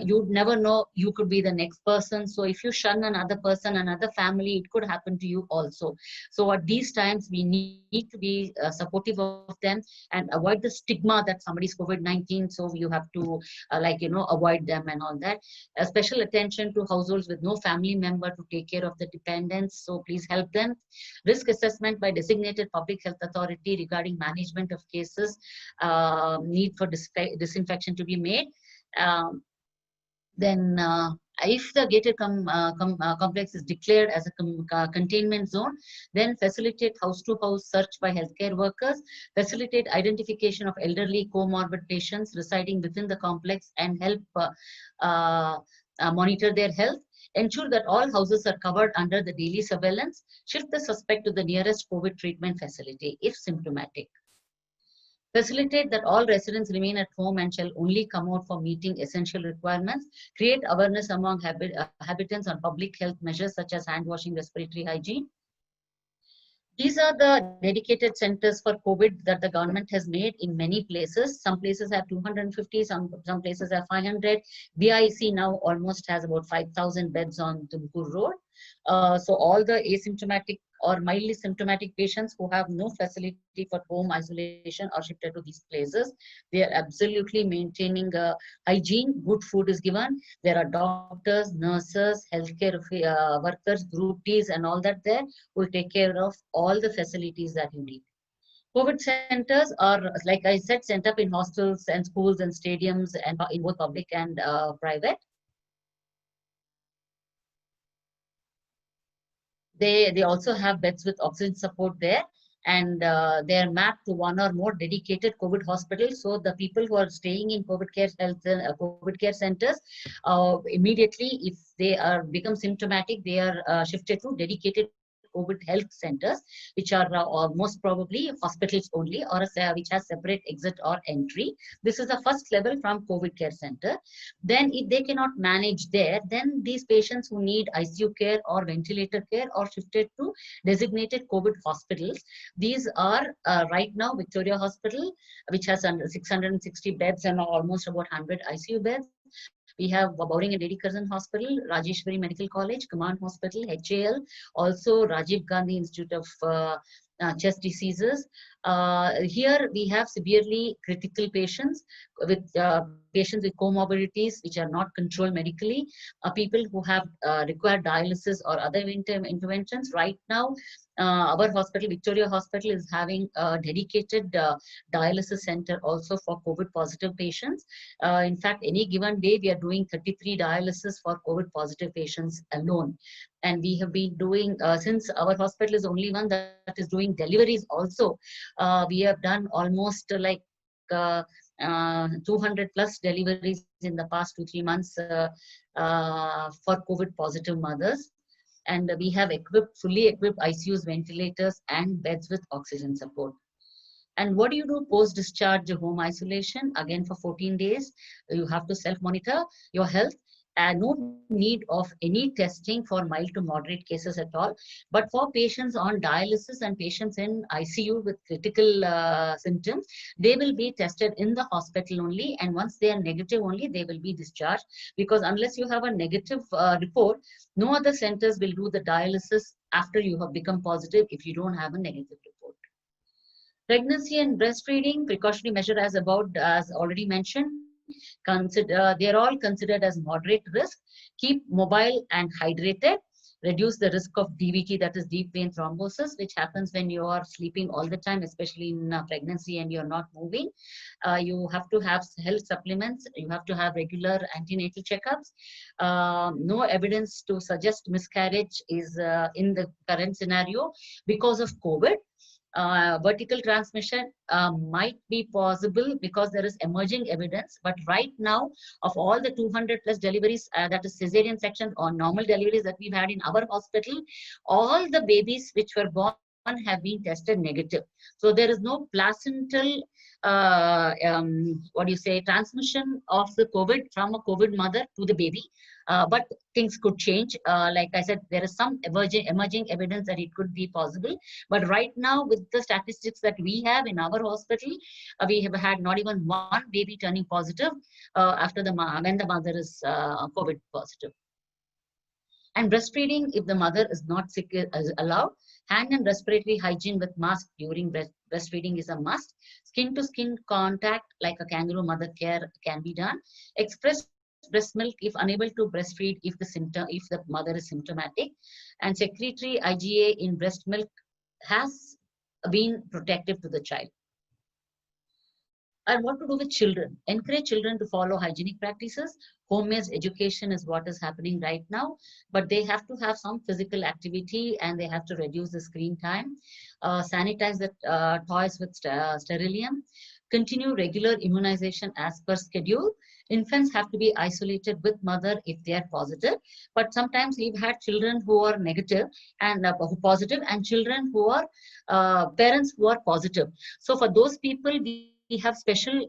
Speaker 3: You'd never know, you could be the next person. So if you shun another person, another family, it could happen to you also. So at these times, we need to be supportive of them and avoid the stigma that somebody's COVID-19. So you have to avoid them and all that. Special attention to households with no family member to take care of the dependents. So please help them. Risk assessment by designated public health authority regarding management of cases. Need for disinfection to be made. Then if the gated complex is declared as a containment zone, then facilitate house-to-house search by healthcare workers, facilitate identification of elderly comorbid patients residing within the complex and help monitor their health, ensure that all houses are covered under the daily surveillance, shift the suspect to the nearest COVID treatment facility if symptomatic. Facilitate that all residents remain at home and shall only come out for meeting essential requirements. Create awareness among habitants on public health measures such as hand washing, respiratory hygiene. These are the dedicated centers for COVID that the government has made in many places. Some places have 250, some places have 500. BIC now almost has about 5,000 beds on Tumkur Road. So all the asymptomatic or mildly symptomatic patients who have no facility for home isolation are shifted to these places. They are absolutely maintaining hygiene. Good food is given. There are doctors, nurses, healthcare workers, group Ts and all that there will take care of all the facilities that you need. COVID centers are, like I said, set up in hostels and schools and stadiums and in both public and private. They also have beds with oxygen support there, and they are mapped to one or more dedicated COVID hospitals. So the people who are staying in COVID care centers, immediately if they become symptomatic, they are shifted to dedicated COVID health centers, which are most probably hospitals only, or which has separate exit or entry. This is the first level from COVID care center. Then if they cannot manage there, then these patients who need ICU care or ventilator care are shifted to designated COVID hospitals. These are right now Victoria Hospital, which has 660 beds and almost about 100 ICU beds. We have Bowring and Lady Curzon Hospital, Rajeshwari Medical College, Command Hospital, HAL, also Rajiv Gandhi Institute of Chest Diseases. Here we have severely critical patients with comorbidities which are not controlled medically, people who have required dialysis or other interventions. Right now, our hospital, Victoria Hospital, is having a dedicated dialysis center also for COVID positive patients. In fact, any given day, we are doing 33 dialysis for COVID positive patients alone. And we have been doing, since our hospital is only one that is doing deliveries also, we have done almost like 200 plus deliveries in the past 2-3 months for COVID positive mothers. And we have fully equipped ICUs, ventilators, and beds with oxygen support. And what do you do post-discharge home isolation? Again, for 14 days, you have to self-monitor your health. And no need of any testing for mild to moderate cases at all. But for patients on dialysis and patients in ICU with critical symptoms, they will be tested in the hospital only. And once they are negative only, they will be discharged. Because unless you have a negative report, no other centers will do the dialysis after you have become positive if you don't have a negative report. Pregnancy and breastfeeding, precautionary measure as already mentioned, they are all considered as moderate risk. Keep mobile and hydrated. Reduce the risk of DVT, that is deep vein thrombosis, which happens when you are sleeping all the time, especially in pregnancy and you're not moving. You have to have health supplements. You have to have regular antenatal checkups. No evidence to suggest miscarriage is in the current scenario because of COVID. Vertical transmission might be possible because there is emerging evidence, but right now, of all the 200 plus deliveries, that is cesarean sections or normal deliveries that we've had in our hospital, all the babies which were born have been tested negative. So there is no placental transmission of the COVID from a COVID mother to the baby. But things could change. Like I said, there is some emerging evidence that it could be possible. But right now, with the statistics that we have in our hospital, we have had not even one baby turning positive after when the mother is COVID positive. And breastfeeding, if the mother is not sick, is allowed. Hand and respiratory hygiene with mask during breastfeeding is a must. Skin to skin contact, like a kangaroo mother care, can be done. Express breast milk if unable to breastfeed if the mother is symptomatic. And secretory IgA in breast milk has been protective to the child. And what to do with children? Encourage children to follow hygienic practices. Home-based education is what is happening right now, but they have to have some physical activity and they have to reduce the screen time. Sanitize the toys with sterilium. Continue regular immunization as per schedule. Infants have to be isolated with mother if they are positive, but sometimes we've had children who are negative and positive, and children who are parents who are positive. So for those people, we have special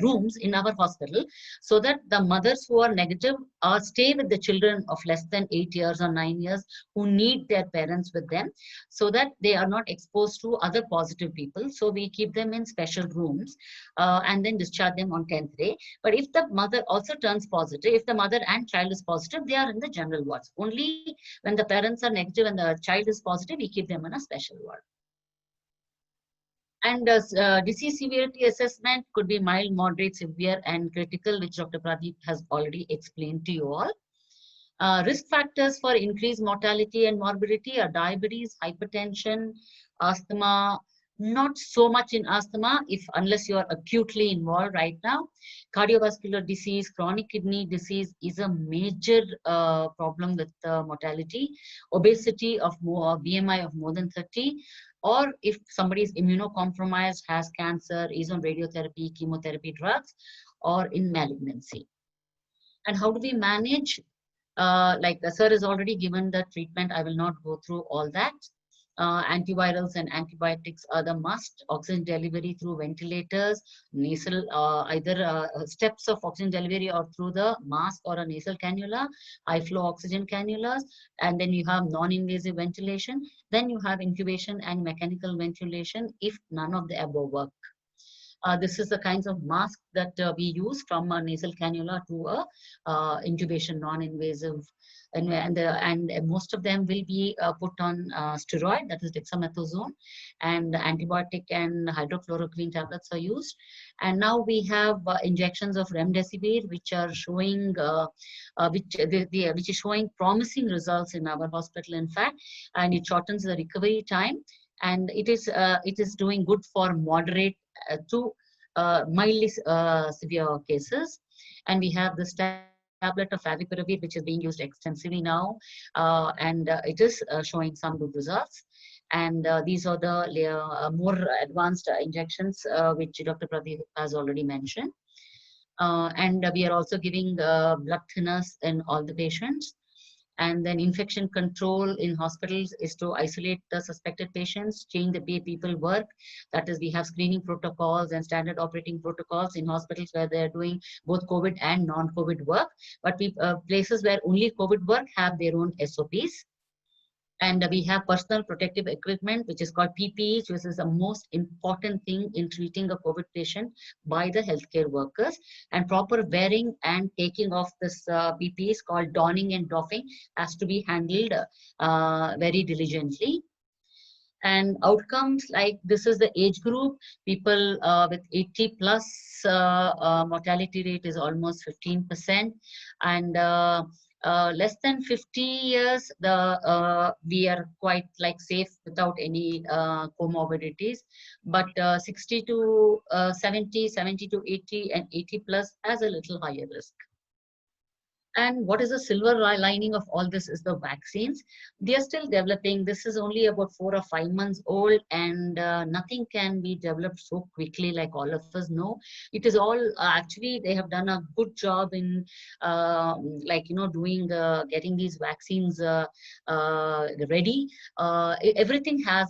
Speaker 3: rooms in our hospital so that the mothers who are negative stay with the children of less than 8 years or 9 years who need their parents with them, so that they are not exposed to other positive people. So we keep them in special rooms and then discharge them on 10th day. But if the mother also turns positive, if the mother and child is positive, they are in the general wards. Only when the parents are negative and the child is positive, we keep them in a special ward. And disease severity assessment could be mild, moderate, severe, and critical, which Dr. Pradeep has already explained to you all. Risk factors for increased mortality and morbidity are diabetes, hypertension, asthma. Not so much in asthma, unless you are acutely involved right now. Cardiovascular disease, chronic kidney disease is a major problem with mortality. Obesity of BMI of more than 30. Or if somebody is immunocompromised, has cancer, is on radiotherapy, chemotherapy drugs, or in malignancy. And how do we manage? Like the sir has already given the treatment, I will not go through all that. Antivirals and antibiotics are the must. Oxygen delivery through ventilators, nasal, either steps of oxygen delivery or through the mask or a nasal cannula, high flow oxygen cannulas, and then you have non-invasive ventilation. Then you have incubation and mechanical ventilation if none of the above work. This is the kinds of mask that we use, from a nasal cannula to a intubation non-invasive, and most of them will be put on steroid, that is dexamethasone, and antibiotic and hydrochloroquine tablets are used. And now we have injections of remdesivir, which are showing which is showing promising results in our hospital, in fact, and it shortens the recovery time, and it is doing good for moderate to mildly severe cases. And we have this tablet of favipiravir, which is being used extensively now, and it is showing some good results. And these are the more advanced injections, which Dr. Pradeep has already mentioned. And we are also giving blood thinners in all the patients. And then infection control in hospitals is to isolate the suspected patients, change the way people work. That is, we have screening protocols and standard operating protocols in hospitals where they're doing both COVID and non-COVID work. But places where only COVID work have their own SOPs. And we have personal protective equipment, which is called PPE, which is the most important thing in treating a COVID patient by the healthcare workers. And proper wearing and taking off this PPE is called donning and doffing, has to be handled very diligently. And outcomes like this is the age group, people with 80 plus mortality rate is almost 15%, and less than 50 years, we are quite like safe without any comorbidities. But 60 to 70, 70 to 80, and 80 plus has a little higher risk. And what is the silver lining of all this is the vaccines. They are still developing. This is only about 4 or 5 months old, and nothing can be developed so quickly, like all of us know. It is all actually they have done a good job in like doing getting these vaccines ready. Everything has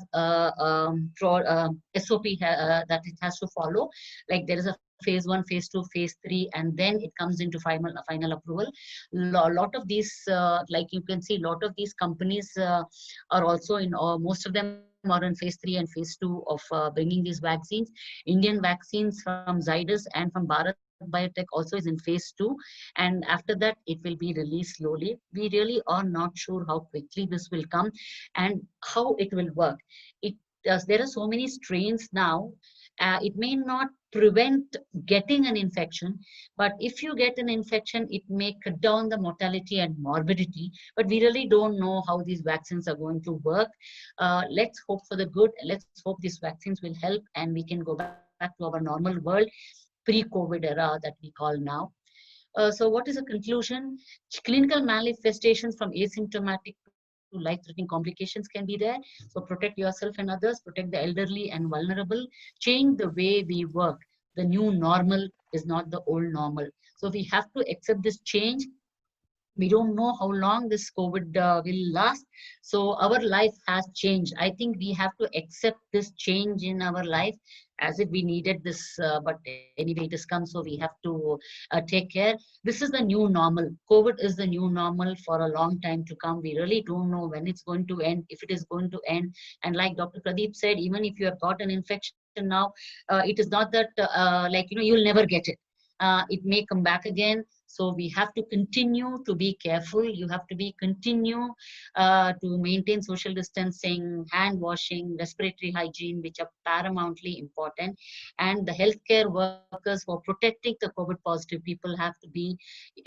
Speaker 3: SOP that it has to follow. Like there is a phase 1, phase 2, phase 3, and then it comes into final approval. Lot of these, like you can see, lot of these companies are also in, most of them are in phase 3 and phase 2 of bringing these vaccines. Indian vaccines from Zydus and from Bharat Biotech also is in phase 2, and after that it will be released slowly. We really are not sure how quickly this will come and how it will work. There are so many strains now. It may not prevent getting an infection, but if you get an infection, it may cut down the mortality and morbidity. But we really don't know how these vaccines are going to work. Let's hope for the good. Let's hope these vaccines will help and we can go back to our normal world, pre-COVID era that we call now. So what is the conclusion? Clinical manifestations from asymptomatic to life-threatening complications can be there. So protect yourself and others, protect the elderly and vulnerable, change the way we work. The new normal is not the old normal. So we have to accept this change. We don't know how long this COVID will last. So our life has changed. I think we have to accept this change in our life as if we needed this, but anyway, it has come, so we have to take care. This is the new normal. COVID is the new normal for a long time to come. We really don't know when it's going to end, if it is going to end. And like Dr. Pradeep said, even if you have got an infection now, it is not that like, you'll never get it. It may come back again. So we have to continue to be careful. You have to continue to maintain social distancing, hand washing, respiratory hygiene, which are paramountly important. And the healthcare workers who are protecting the COVID positive people have to be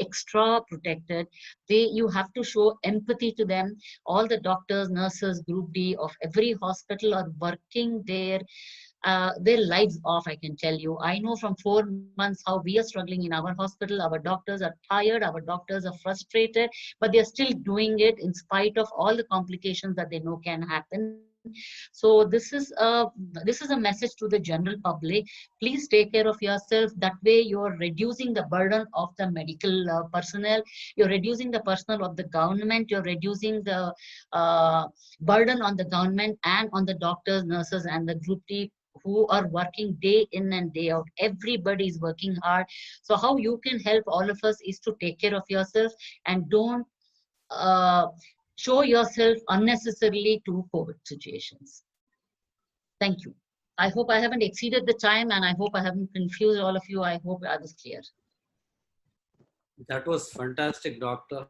Speaker 3: extra protected. You have to show empathy to them. All the doctors, nurses, Group D of every hospital are working their lives off, I can tell you. I know from 4 months how we are struggling in our hospital. Our doctors are tired, our doctors are frustrated, but they are still doing it in spite of all the complications that they know can happen. So this is a message to the general public. Please take care of yourself. That way you're reducing the burden of the medical personnel. You're reducing the personnel of the government. You're reducing the burden on the government and on the doctors, nurses, and the Group D who are working day in and day out. Everybody is working hard. So how you can help all of us is to take care of yourself and don't show yourself unnecessarily to COVID situations. Thank you. I hope I haven't exceeded the time, and I hope I haven't confused all of you. I hope I was clear.
Speaker 2: That was fantastic, Doctor.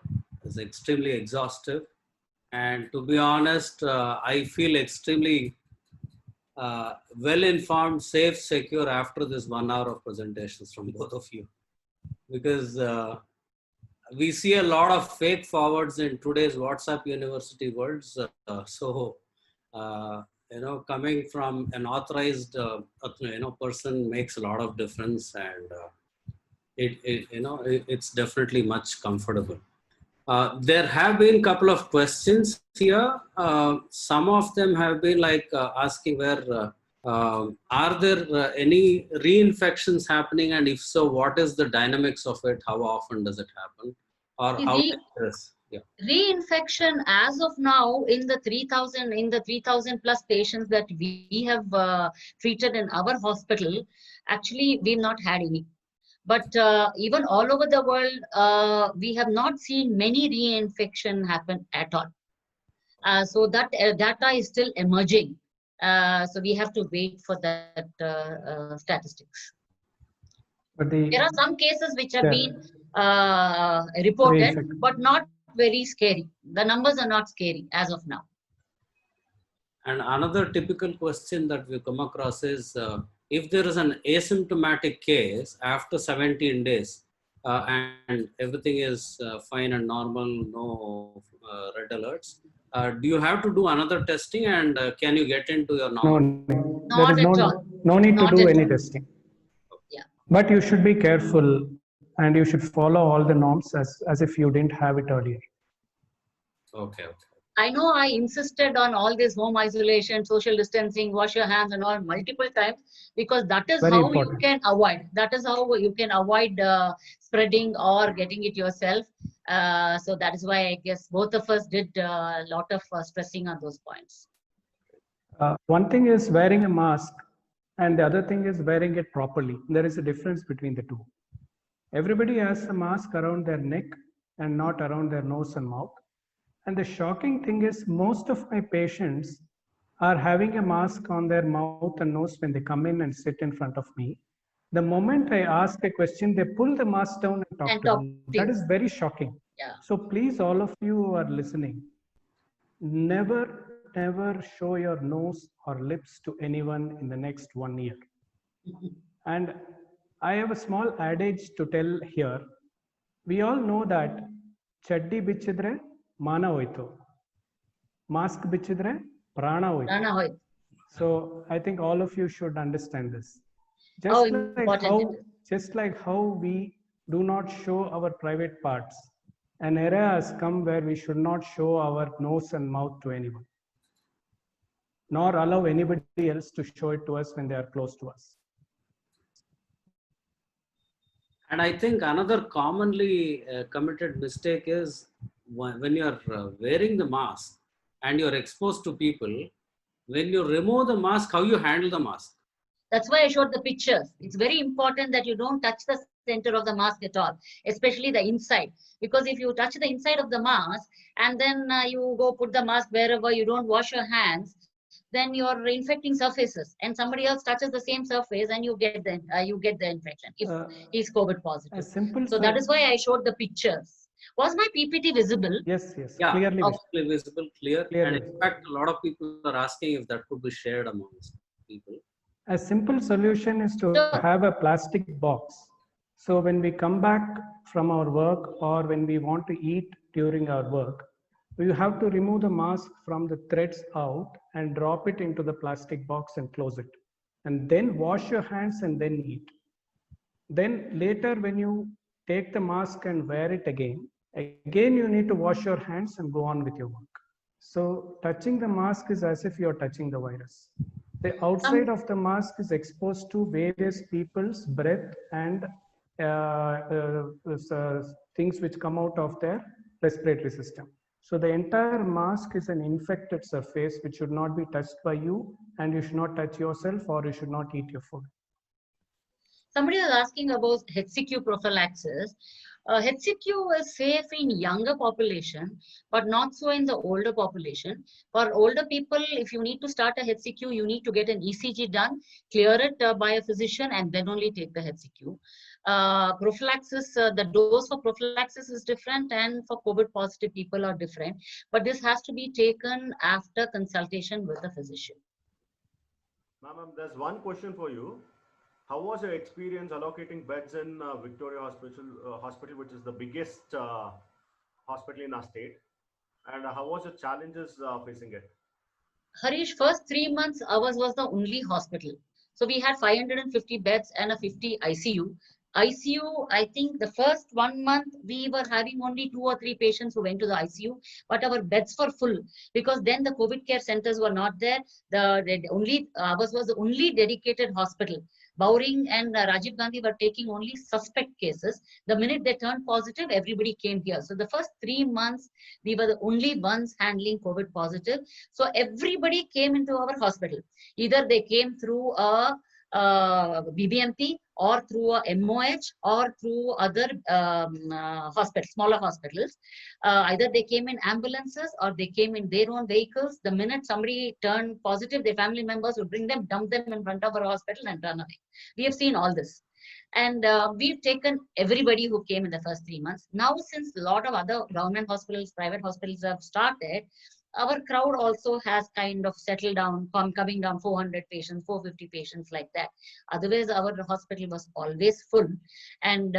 Speaker 2: It was extremely exhaustive. And to be honest, I feel extremely well-informed, safe, secure after this 1 hour of presentations from both of you. Because we see a lot of fake forwards in today's WhatsApp University worlds. Coming from an authorized person makes a lot of difference, and it's definitely much comfortable. There have been a couple of questions here. Some of them have been like asking where are there any reinfections happening, and if so, what is the dynamics of it? How often does it happen, or how dangerous? Yeah.
Speaker 3: Reinfection as of now in the 3,000 plus patients that we have treated in our hospital, actually we've not had any. But even all over the world, we have not seen many reinfection happen at all. So that data is still emerging. So we have to wait for that statistics.
Speaker 1: But
Speaker 3: there are some cases which have been reported, but not very scary. The numbers are not scary as of now.
Speaker 2: And another typical question that we come across is if there is an asymptomatic case after 17 days and everything is fine and normal, no red alerts, do you have to do another testing and can you get into your
Speaker 1: No,
Speaker 2: normal?
Speaker 1: no. There
Speaker 3: Not
Speaker 1: is
Speaker 3: at all.
Speaker 1: no need to
Speaker 3: Not
Speaker 1: do
Speaker 3: at
Speaker 1: any
Speaker 3: all.
Speaker 1: testing.
Speaker 3: Yeah.
Speaker 1: But you should be careful and you should follow all the norms as if you didn't have it earlier.
Speaker 2: Okay, okay.
Speaker 3: I know I insisted on all this home isolation, social distancing, wash your hands and all multiple times, because that is
Speaker 1: Very
Speaker 3: how
Speaker 1: important.
Speaker 3: you can avoid. That is how you can avoid spreading or getting it yourself. So that is why I guess both of us did a lot of stressing on those points.
Speaker 1: One thing is wearing a mask and the other thing is wearing it properly. There is a difference between the two. Everybody has a mask around their neck and not around their nose and mouth. And the shocking thing is most of my patients are having a mask on their mouth and nose when they come in and sit in front of me. The moment I ask a question, they pull the mask down and talk
Speaker 3: And
Speaker 1: to
Speaker 3: talk
Speaker 1: me.
Speaker 3: to
Speaker 1: That
Speaker 3: you.
Speaker 1: is very shocking.
Speaker 3: Yeah.
Speaker 1: So please, all of you who are listening, never show your nose or lips to anyone in the next 1 year. And I have a small adage to tell here. We all know that chaddi bichidre mana hoito, mask bichidre prana hoito.
Speaker 3: Rana Hoyt.
Speaker 1: So I think all of you should understand this.
Speaker 3: How
Speaker 1: Just
Speaker 3: important it is.
Speaker 1: just like how we do not show our private parts, an era has come where we should not show our nose and mouth to anyone, nor allow anybody else to show it to us when they are close to us.
Speaker 2: And I think another commonly committed mistake is when you're wearing the mask and you're exposed to people, when you remove the mask, how you handle the mask.
Speaker 3: That's why I showed the pictures. It's very important that you don't touch the center of the mask at all, especially the inside. Because if you touch the inside of the mask and then you go put the mask wherever, you don't wash your hands, then you're infecting surfaces, and somebody else touches the same surface and you get the infection if he's COVID
Speaker 1: A
Speaker 3: positive.
Speaker 1: simple
Speaker 3: So that is why I showed the pictures. Was my PPT visible?
Speaker 1: yes,
Speaker 2: Yeah,
Speaker 1: clearly
Speaker 2: absolutely visible, clear.
Speaker 1: Clearly.
Speaker 2: And in fact, a lot of people are asking if that could be shared amongst people.
Speaker 1: A simple solution is to
Speaker 3: Sure.
Speaker 1: have a plastic box. So when we come back from our work or when we want to eat during our work, we have to remove the mask from the threads out and drop it into the plastic box and close it. And then wash your hands and then eat. Then later when you take the mask and wear it again you need to wash your hands and go on with your work. So touching the mask is as if you're touching the virus. The outside of the mask is exposed to various people's breath and things which come out of their respiratory system. So the entire mask is an infected surface which should not be touched by you, and you should not touch yourself or you should not eat your food.
Speaker 3: Somebody was asking about HCQ prophylaxis. HCQ is safe in younger population, but not so in the older population. For older people, if you need to start a HCQ, you need to get an ECG done, clear it by a physician, and then only take the HCQ. Prophylaxis, the dose for prophylaxis is different, and for COVID positive people are different. But this has to be taken after consultation with a physician.
Speaker 4: Ma'am, there's one question for you. How was your experience allocating beds in Victoria Hospital, which is the biggest hospital in our state? And how was your challenges facing it?
Speaker 3: Harish, first 3 months, ours was the only hospital. So we had 550 beds and a 50 ICU. ICU, I think the first 1 month, we were having only 2 or 3 patients who went to the ICU, but our beds were full because then the COVID care centers were not there. Ours was the only dedicated hospital. Bowring and Rajiv Gandhi were taking only suspect cases. The minute they turned positive, everybody came here. So the first 3 months, we were the only ones handling COVID positive. So everybody came into our hospital. Either they came through a BBMP or through a MOH or through other hospitals, smaller hospitals. Either they came in ambulances or they came in their own vehicles. The minute somebody turned positive, their family members would bring them, dump them in front of our hospital and run away. We have seen all this. And we've taken everybody who came in the first 3 months. Now, since a lot of other government hospitals, private hospitals have started, our crowd also has kind of settled down, coming down 400 patients, 450 patients like that. Otherwise, our hospital was always full. And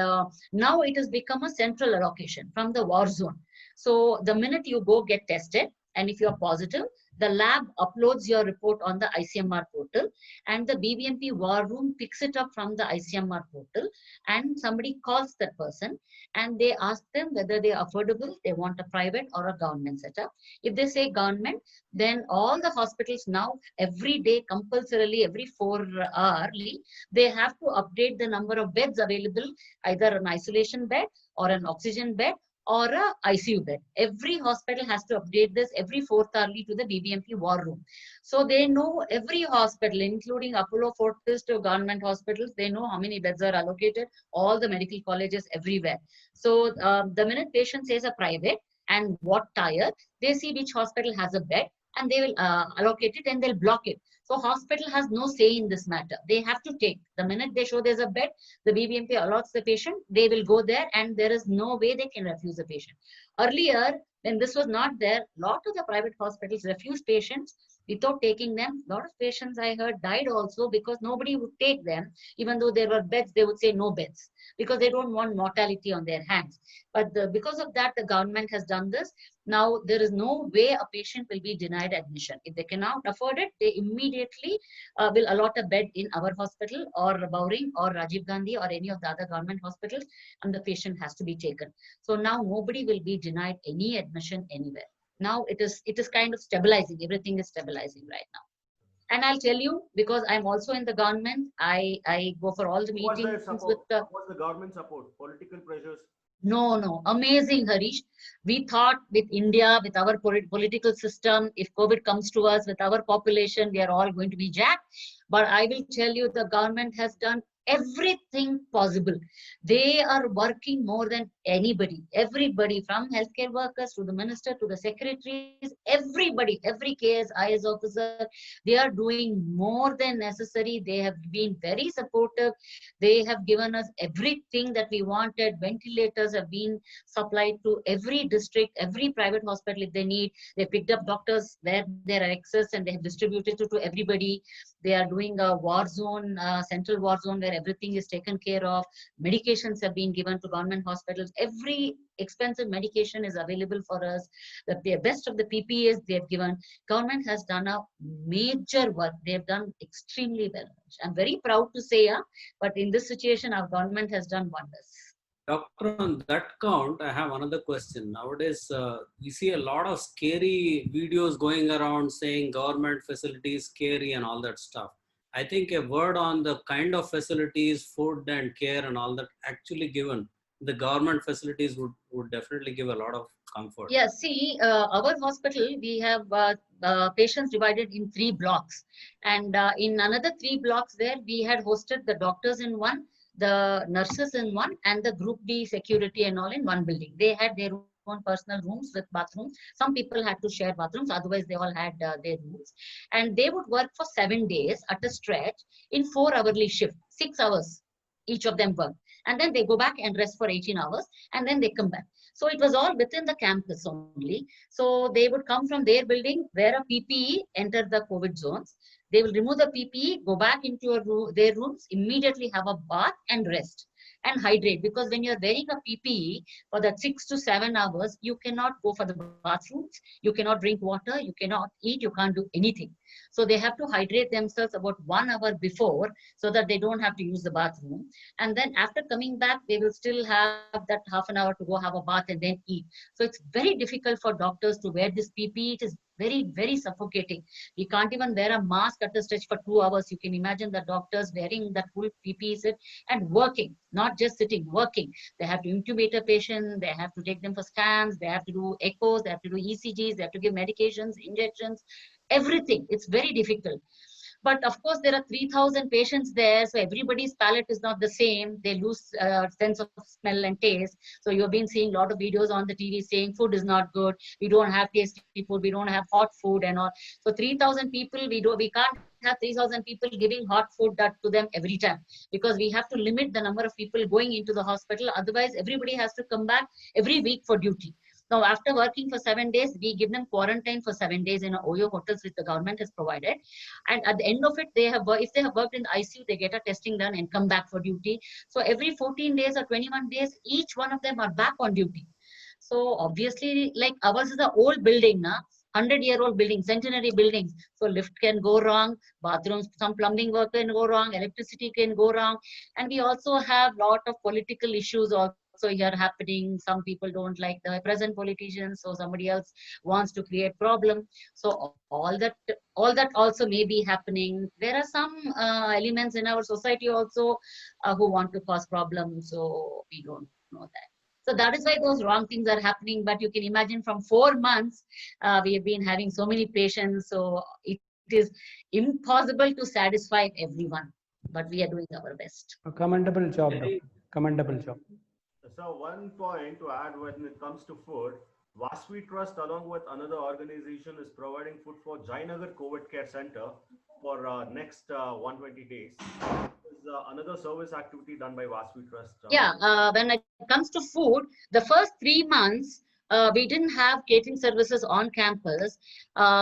Speaker 3: now it has become a central allocation from the war zone. So the minute you go get tested, and if you're positive, the lab uploads your report on the ICMR portal, and the BBMP war room picks it up from the ICMR portal, and somebody calls that person and they ask them whether they are affordable, they want a private or a government setup. If they say government, then all the hospitals now every day compulsorily every 4 hourly, they have to update the number of beds available, either an isolation bed or an oxygen bed or a ICU bed. Every hospital has to update this every 4th hourly to the BBMP war room. So they know every hospital, including Apollo Fortis to government hospitals, they know how many beds are allocated, all the medical colleges everywhere. So the minute patient says a private and what tier, they see which hospital has a bed and they will allocate it and they'll block it. So hospital has no say in this matter. They have to take. The minute they show there's a bed, the BBMP allots the patient, they will go there and there is no way they can refuse the patient. Earlier, when this was not there, a lot of the private hospitals refused patients without taking them. A lot of patients I heard died also because nobody would take them. Even though there were beds, they would say no beds because they don't want mortality on their hands. But because of that, the government has done this. Now, there is no way a patient will be denied admission. If they cannot afford it, they immediately will allot a bed in our hospital or Bowring or Rajiv Gandhi or any of the other government hospitals, and the patient has to be taken. So now nobody will be denied any admission anywhere. Now it is kind of stabilizing. Everything is stabilizing right now. And I'll tell you, because I'm also in the government, I go for all the meetings with the...
Speaker 4: What was the government support? Political pressures?
Speaker 3: No, amazing, Harish. We thought with India, with our political system, if COVID comes to us with our population, we are all going to be jacked. But I will tell you, the government has done everything possible. They are working more than anybody. Everybody, from healthcare workers to the minister to the secretaries, everybody, every KS, IS officer, they are doing more than necessary. They have been very supportive. They have given us everything that we wanted. Ventilators have been supplied to every district, every private hospital if they need. They picked up doctors where there are excess and they have distributed it to everybody. They are doing a war zone, central war zone where everything is taken care of. Medications have been given to government hospitals. Every expensive medication is available for us. The best of the PPEs they have given. Government has done a major work. They have done extremely well. I'm very proud to say, but in this situation, our government has done wonders.
Speaker 2: Doctor, on that count, I have another question. Nowadays, we see a lot of scary videos going around saying government facilities scary and all that stuff. I think a word on the kind of facilities, food and care and all that actually given, the government facilities would definitely give a lot of comfort.
Speaker 3: Yeah, see, our hospital, we have patients divided in 3 blocks. And in another 3 blocks there, we had hosted the doctors in one, the nurses in one, and the group D security and all in one building. They had their own personal rooms with bathrooms. Some people had to share bathrooms, otherwise they all had their rooms. And they would work for 7 days at a stretch in 4-hourly shift, 6 hours each of them work. And then they go back and rest for 18 hours and then they come back. So it was all within the campus only. So they would come from their building, wear a PPE, enter the COVID zones. They will remove the PPE, go back into their rooms, immediately have a bath and rest and hydrate. Because when you're wearing a PPE for that 6 to 7 hours, you cannot go for the bathrooms, you cannot drink water, you cannot eat, you can't do anything. So they have to hydrate themselves about 1 hour before so that they don't have to use the bathroom. And then after coming back, they will still have that half an hour to go have a bath and then eat. So it's very difficult for doctors to wear this PPE. It is very, very suffocating. We can't even wear a mask at a stretch for 2 hours. You can imagine the doctors wearing that full PPE set and working, not just sitting, working. They have to intubate a patient, they have to take them for scans, they have to do echoes, they have to do ECGs, they have to give medications, injections, everything. It's very difficult. But of course, there are 3,000 patients there, so everybody's palate is not the same. They lose sense of smell and taste. So you've been seeing a lot of videos on the TV saying food is not good. We don't have tasty food. We don't have hot food and all. So 3,000 people, we can't have 3,000 people giving hot food to them every time, because we have to limit the number of people going into the hospital. Otherwise, everybody has to come back every week for duty. Now, after working for 7 days, we give them quarantine for 7 days in OYO hotels which the government has provided. And at the end of it, if they have worked in the ICU, they get a testing done and come back for duty. So every 14 days or 21 days, each one of them are back on duty. So obviously, like ours is an old building, 100-year-old building, centenary buildings. So lift can go wrong, bathrooms, some plumbing work can go wrong, electricity can go wrong. And we also have a lot of political issues also here happening. Some people don't like the present politicians, so somebody else wants to create problem. So all that also may be happening. There are some elements in our society also who want to cause problems, so we don't know that. So that is why those wrong things are happening. But you can imagine from 4 months, we have been having so many patients. So it is impossible to satisfy everyone. But we are doing our best.
Speaker 1: A commendable job, doctor. Commendable job.
Speaker 4: So one point to add when it comes to food, Vasvi Trust along with another organization is providing food for Jainagar COVID Care Center for next 120 days. This is another service activity done by Vasvi Trust.
Speaker 3: Yeah, when it comes to food, the first 3 months, we didn't have catering services on campus.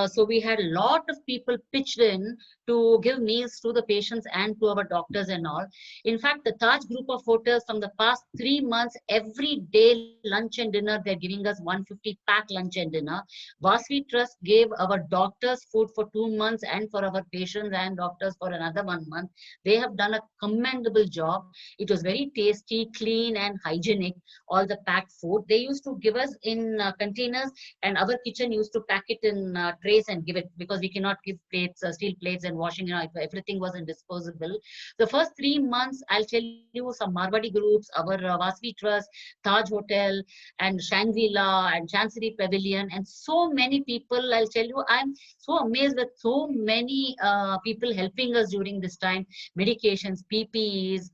Speaker 3: So we had a lot of people pitched in to give meals to the patients and to our doctors and all. In fact, the Taj group of hotels from the past 3 months, every day lunch and dinner, they're giving us 150 pack lunch and dinner. Vasvi Trust gave our doctors food for 2 months and for our patients and doctors for another 1 month. They have done a commendable job. It was very tasty, clean and hygienic, all the packed food. They used to give us in containers, and our kitchen used to pack it in trays and give it, because we cannot give plates, steel plates and washing, everything wasn't disposable. The first 3 months, I'll tell you, some Marwadi groups, our Vasvi Trust, Taj Hotel and Shangri-La and Chancery Pavilion, and so many people, I'll tell you, I'm so amazed with so many people helping us during this time. Medications, PPEs,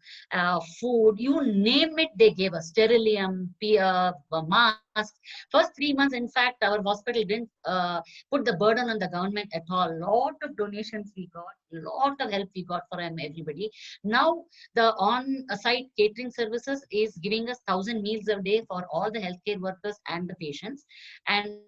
Speaker 3: food, you name it, they gave us. Sterilium, masks. First 3 months, in fact, our hospital didn't put the burden on the government at all. Lot of donations we got, lot of help we got from everybody. Now, the on-site catering services is giving us 1,000 meals a day for all the healthcare workers and the patients. And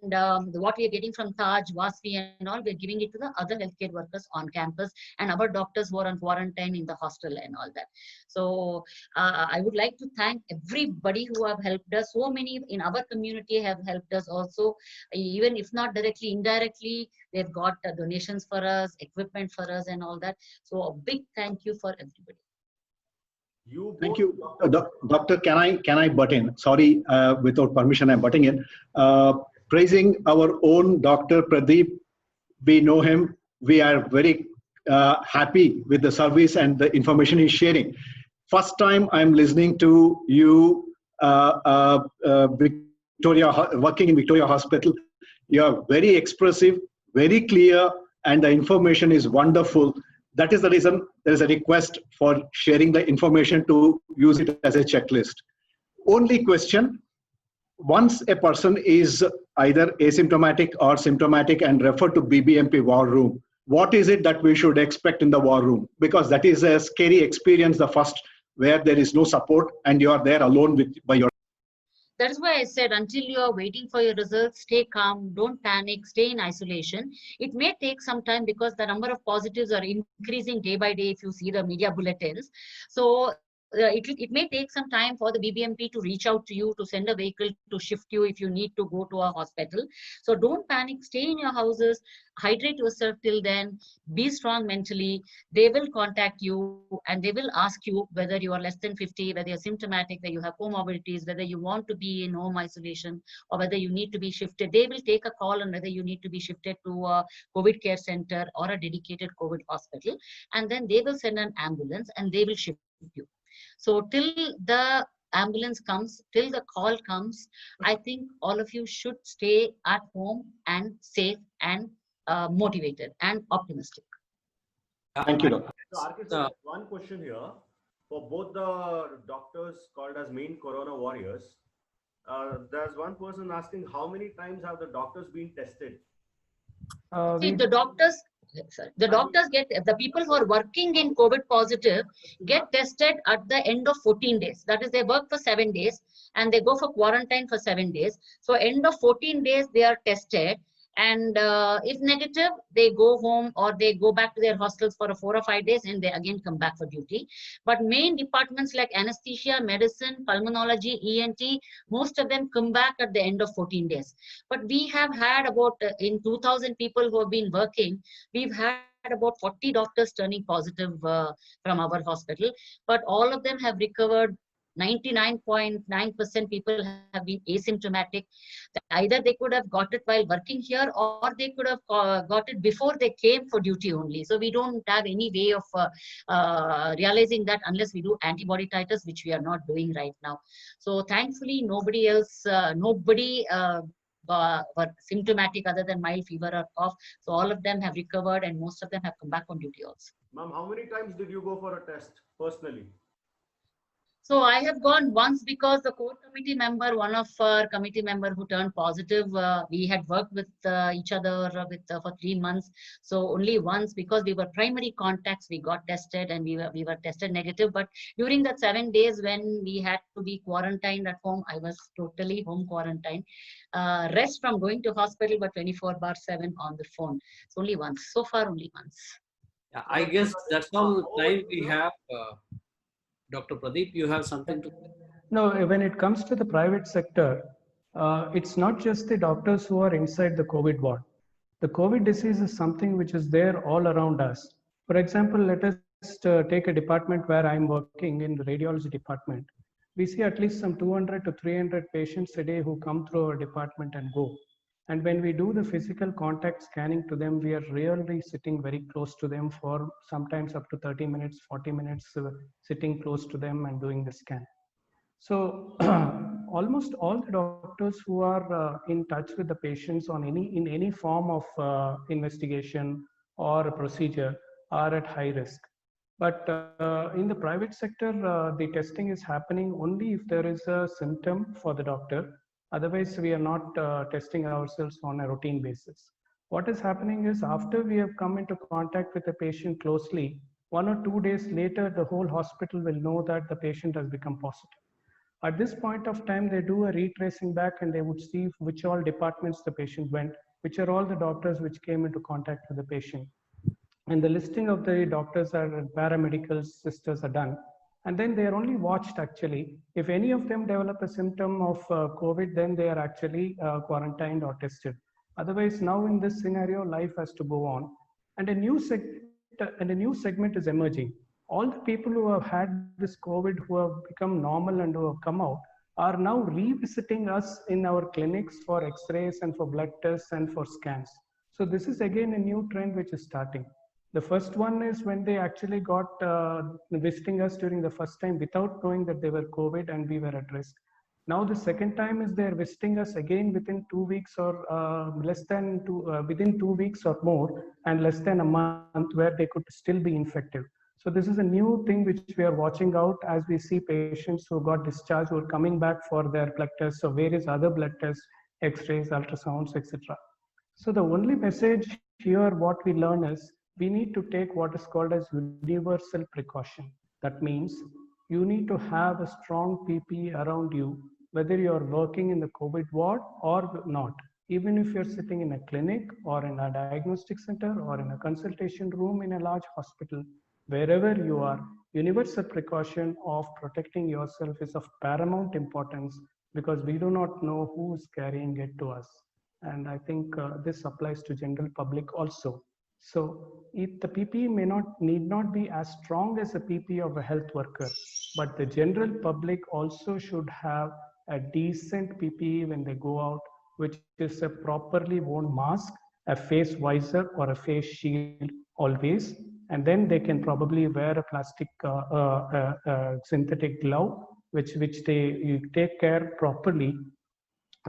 Speaker 3: what we are getting from Taj, Vasvi and all, we're giving it to the other healthcare workers on campus and our doctors who are on quarantine in the hostel and all that. So I would like to thank everybody who have helped us. So many in our community have helped us also, even if not directly, indirectly, they've got donations for us, equipment for us and all that. So a big thank you for everybody.
Speaker 5: Thank you, Doctor. Can I butt in? Sorry, without permission, I'm butting in. Praising our own Dr. Pradeep, we know him. We are very happy with the service and the information he's sharing. First time I'm listening to you, Victoria, working in Victoria Hospital. You are very expressive, very clear, and the information is wonderful. That is the reason there is a request for sharing the information to use it as a checklist. Only question, once a person is either asymptomatic or symptomatic and referred to BBMP war room, what is it that we should expect in the war room? Because that is a scary experience, the first, where there is no support and you are there alone by your.
Speaker 3: That is why I said, until you are waiting for your results, stay calm, don't panic, stay in isolation. It may take some time because the number of positives are increasing day by day if you see the media bulletins. So it may take some time for the BBMP to reach out to you, to send a vehicle to shift you if you need to go to a hospital. So don't panic, stay in your houses, hydrate yourself till then, be strong mentally. They will contact you and they will ask you whether you are less than 50, whether you're symptomatic, whether you have comorbidities, whether you want to be in home isolation or whether you need to be shifted. They will take a call on whether you need to be shifted to a COVID care center or a dedicated COVID hospital. And then they will send an ambulance and they will shift you. So till the ambulance comes, till the call comes, I think all of you should stay at home and safe and motivated and optimistic.
Speaker 5: Thank you, Doctor.
Speaker 4: So, one question here. For both the doctors called as main corona warriors, there's one person asking how many times have the doctors been tested?
Speaker 3: See, the doctors, Sorry. The doctors get, the people who are working in COVID positive get tested at the end of 14 days. That is, they work for 7 days and they go for quarantine for 7 days. So end of 14 days, they are tested. And if negative, they go home or they go back to their hostels for 4 or 5 days and they again come back for duty. But main departments like anesthesia, medicine, pulmonology, ENT, most of them come back at the end of 14 days. But we have had about, in 2,000 people who have been working, we've had about 40 doctors turning positive from our hospital, but all of them have recovered. 99.9% people have been asymptomatic. Either they could have got it while working here or they could have got it before they came for duty only. So we don't have any way of realizing that unless we do antibody titers, which we are not doing right now. So thankfully, nobody else, were symptomatic other than mild fever or cough. So all of them have recovered and most of them have come back on duty also.
Speaker 4: Ma'am, how many times did you go for a test personally?
Speaker 3: So I have gone once because the core committee member, one of our committee member who turned positive, we had worked with each other for 3 months. So only once, because we were primary contacts, we got tested and we were tested negative. But during that 7 days when we had to be quarantined at home, I was totally home quarantined. Rest from going to hospital, but 24/7 on the phone. It's only once. So far, only once.
Speaker 2: Yeah, I guess that's all the time we have. Dr. Pradeep, you have something to say?
Speaker 1: No, when it comes to the private sector, it's not just the doctors who are inside the COVID ward. The COVID disease is something which is there all around us. For example, let us take a department where I'm working in the radiology department. We see at least some 200 to 300 patients a day who come through our department and go. And when we do the physical contact scanning to them, we are really sitting very close to them for sometimes up to 30 minutes, 40 minutes, sitting close to them and doing the scan. So almost all the doctors who are in touch with the patients on in any form of investigation or a procedure are at high risk. But in the private sector, the testing is happening only if there is a symptom for the doctor. Otherwise, we are not testing ourselves on a routine basis. What is happening is after we have come into contact with the patient closely, 1 or 2 days later, the whole hospital will know that the patient has become positive. At this point of time, they do a retracing back and they would see which all departments the patient went, which are all the doctors which came into contact with the patient. And the listing of the doctors and paramedical sisters are done. And then they are only watched actually. If any of them develop a symptom of COVID, then they are actually quarantined or tested. Otherwise, now in this scenario, life has to go on. And a new segment is emerging. All the people who have had this COVID, who have become normal and who have come out, are now revisiting us in our clinics for X-rays and for blood tests and for scans. So this is again a new trend which is starting. The first one is when they actually got visiting us during the first time without knowing that they were COVID and we were at risk. Now the second time is they're visiting us again within 2 weeks or within 2 weeks or more and less than a month where they could still be infected. So this is a new thing which we are watching out as we see patients who got discharged who are coming back for their blood tests or various other blood tests, X-rays, ultrasounds, etc. So the only message here, what we learn is we need to take what is called as universal precaution. That means you need to have a strong PPE around you, whether you're working in the COVID ward or not. Even if you're sitting in a clinic or in a diagnostic center or in a consultation room in a large hospital, wherever you are, universal precaution of protecting yourself is of paramount importance because we do not know who is carrying it to us. And I think this applies to general public also. So the PPE need not be as strong as the PPE of a health worker, but the general public also should have a decent PPE when they go out, which is a properly worn mask, a face visor or a face shield always, and then they can probably wear a plastic synthetic glove, which you take care properly.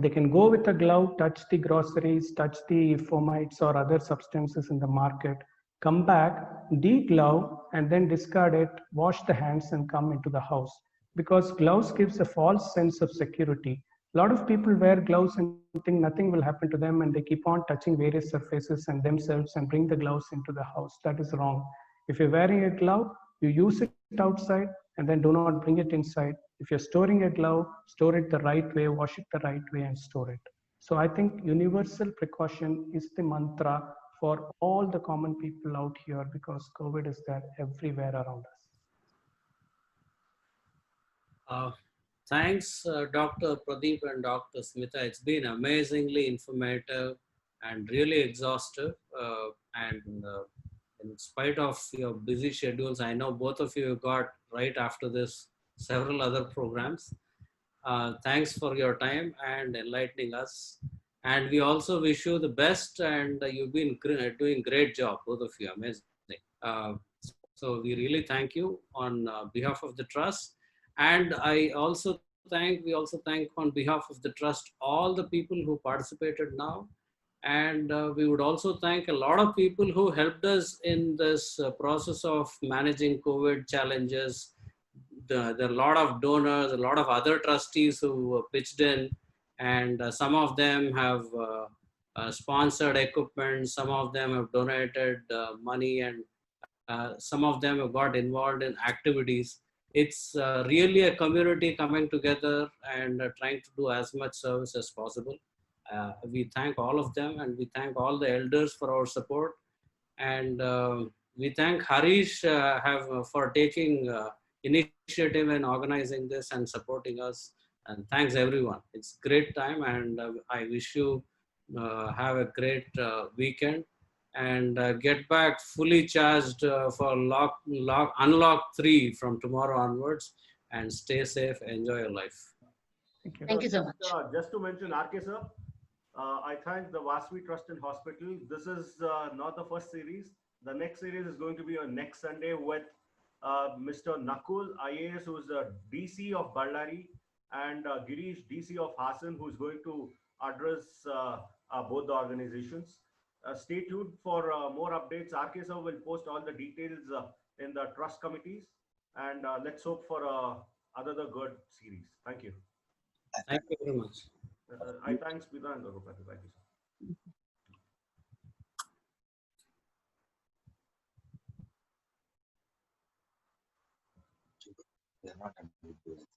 Speaker 1: They can go with a glove, touch the groceries, touch the fomites or other substances in the market, come back, de-glove, and then discard it, wash the hands and come into the house. Because gloves gives a false sense of security. A lot of people wear gloves and think nothing will happen to them, and they keep on touching various surfaces and themselves and bring the gloves into the house. That is wrong. If you're wearing a glove, you use it outside and then do not bring it inside. If you're storing a glove, store it the right way, wash it the right way, and store it. So I think universal precaution is the mantra for all the common people out here, because COVID is there everywhere around us.
Speaker 2: Thanks, Dr. Pradeep and Dr. Smita. It's been amazingly informative and really exhaustive. And in spite of your busy schedules, I know both of you got right after this several other programs. Thanks for your time and enlightening us. And we also wish you the best, and you've been doing great job, both of you, amazing. Uh, so we really thank you on behalf of the trust. And we also thank on behalf of the trust all the people who participated now. And we would also thank a lot of people who helped us in this process of managing COVID challenges. There are a lot of donors, a lot of other trustees who pitched in, and some of them have sponsored equipment, some of them have donated money, and some of them have got involved in activities. It's really a community coming together and trying to do as much service as possible. We thank all of them, and we thank all the elders for our support. And we thank Harish for taking initiative in organizing this and supporting us. And thanks everyone. It's great time, and I wish you have a great weekend, and get back fully charged for unlock 3 from tomorrow onwards, and stay safe, enjoy your life.
Speaker 1: Thank you.
Speaker 3: Thank you so much.
Speaker 4: Just to mention, RK sir, I thank the Vasavi Trust and Hospital. This is not the first series. The next series is going to be on next Sunday with Mr. Nakul IAS, who's the DC of Ballari, and Girish, DC of Hassan, who's going to address both the organizations. Stay tuned for more updates. RK sir will post all the details in the trust committees, and let's hope for another good series. Thank you.
Speaker 2: Thank you very much.
Speaker 4: I thanks Smita and Raghupathi. Thank you, sir.
Speaker 6: They are not able to do it.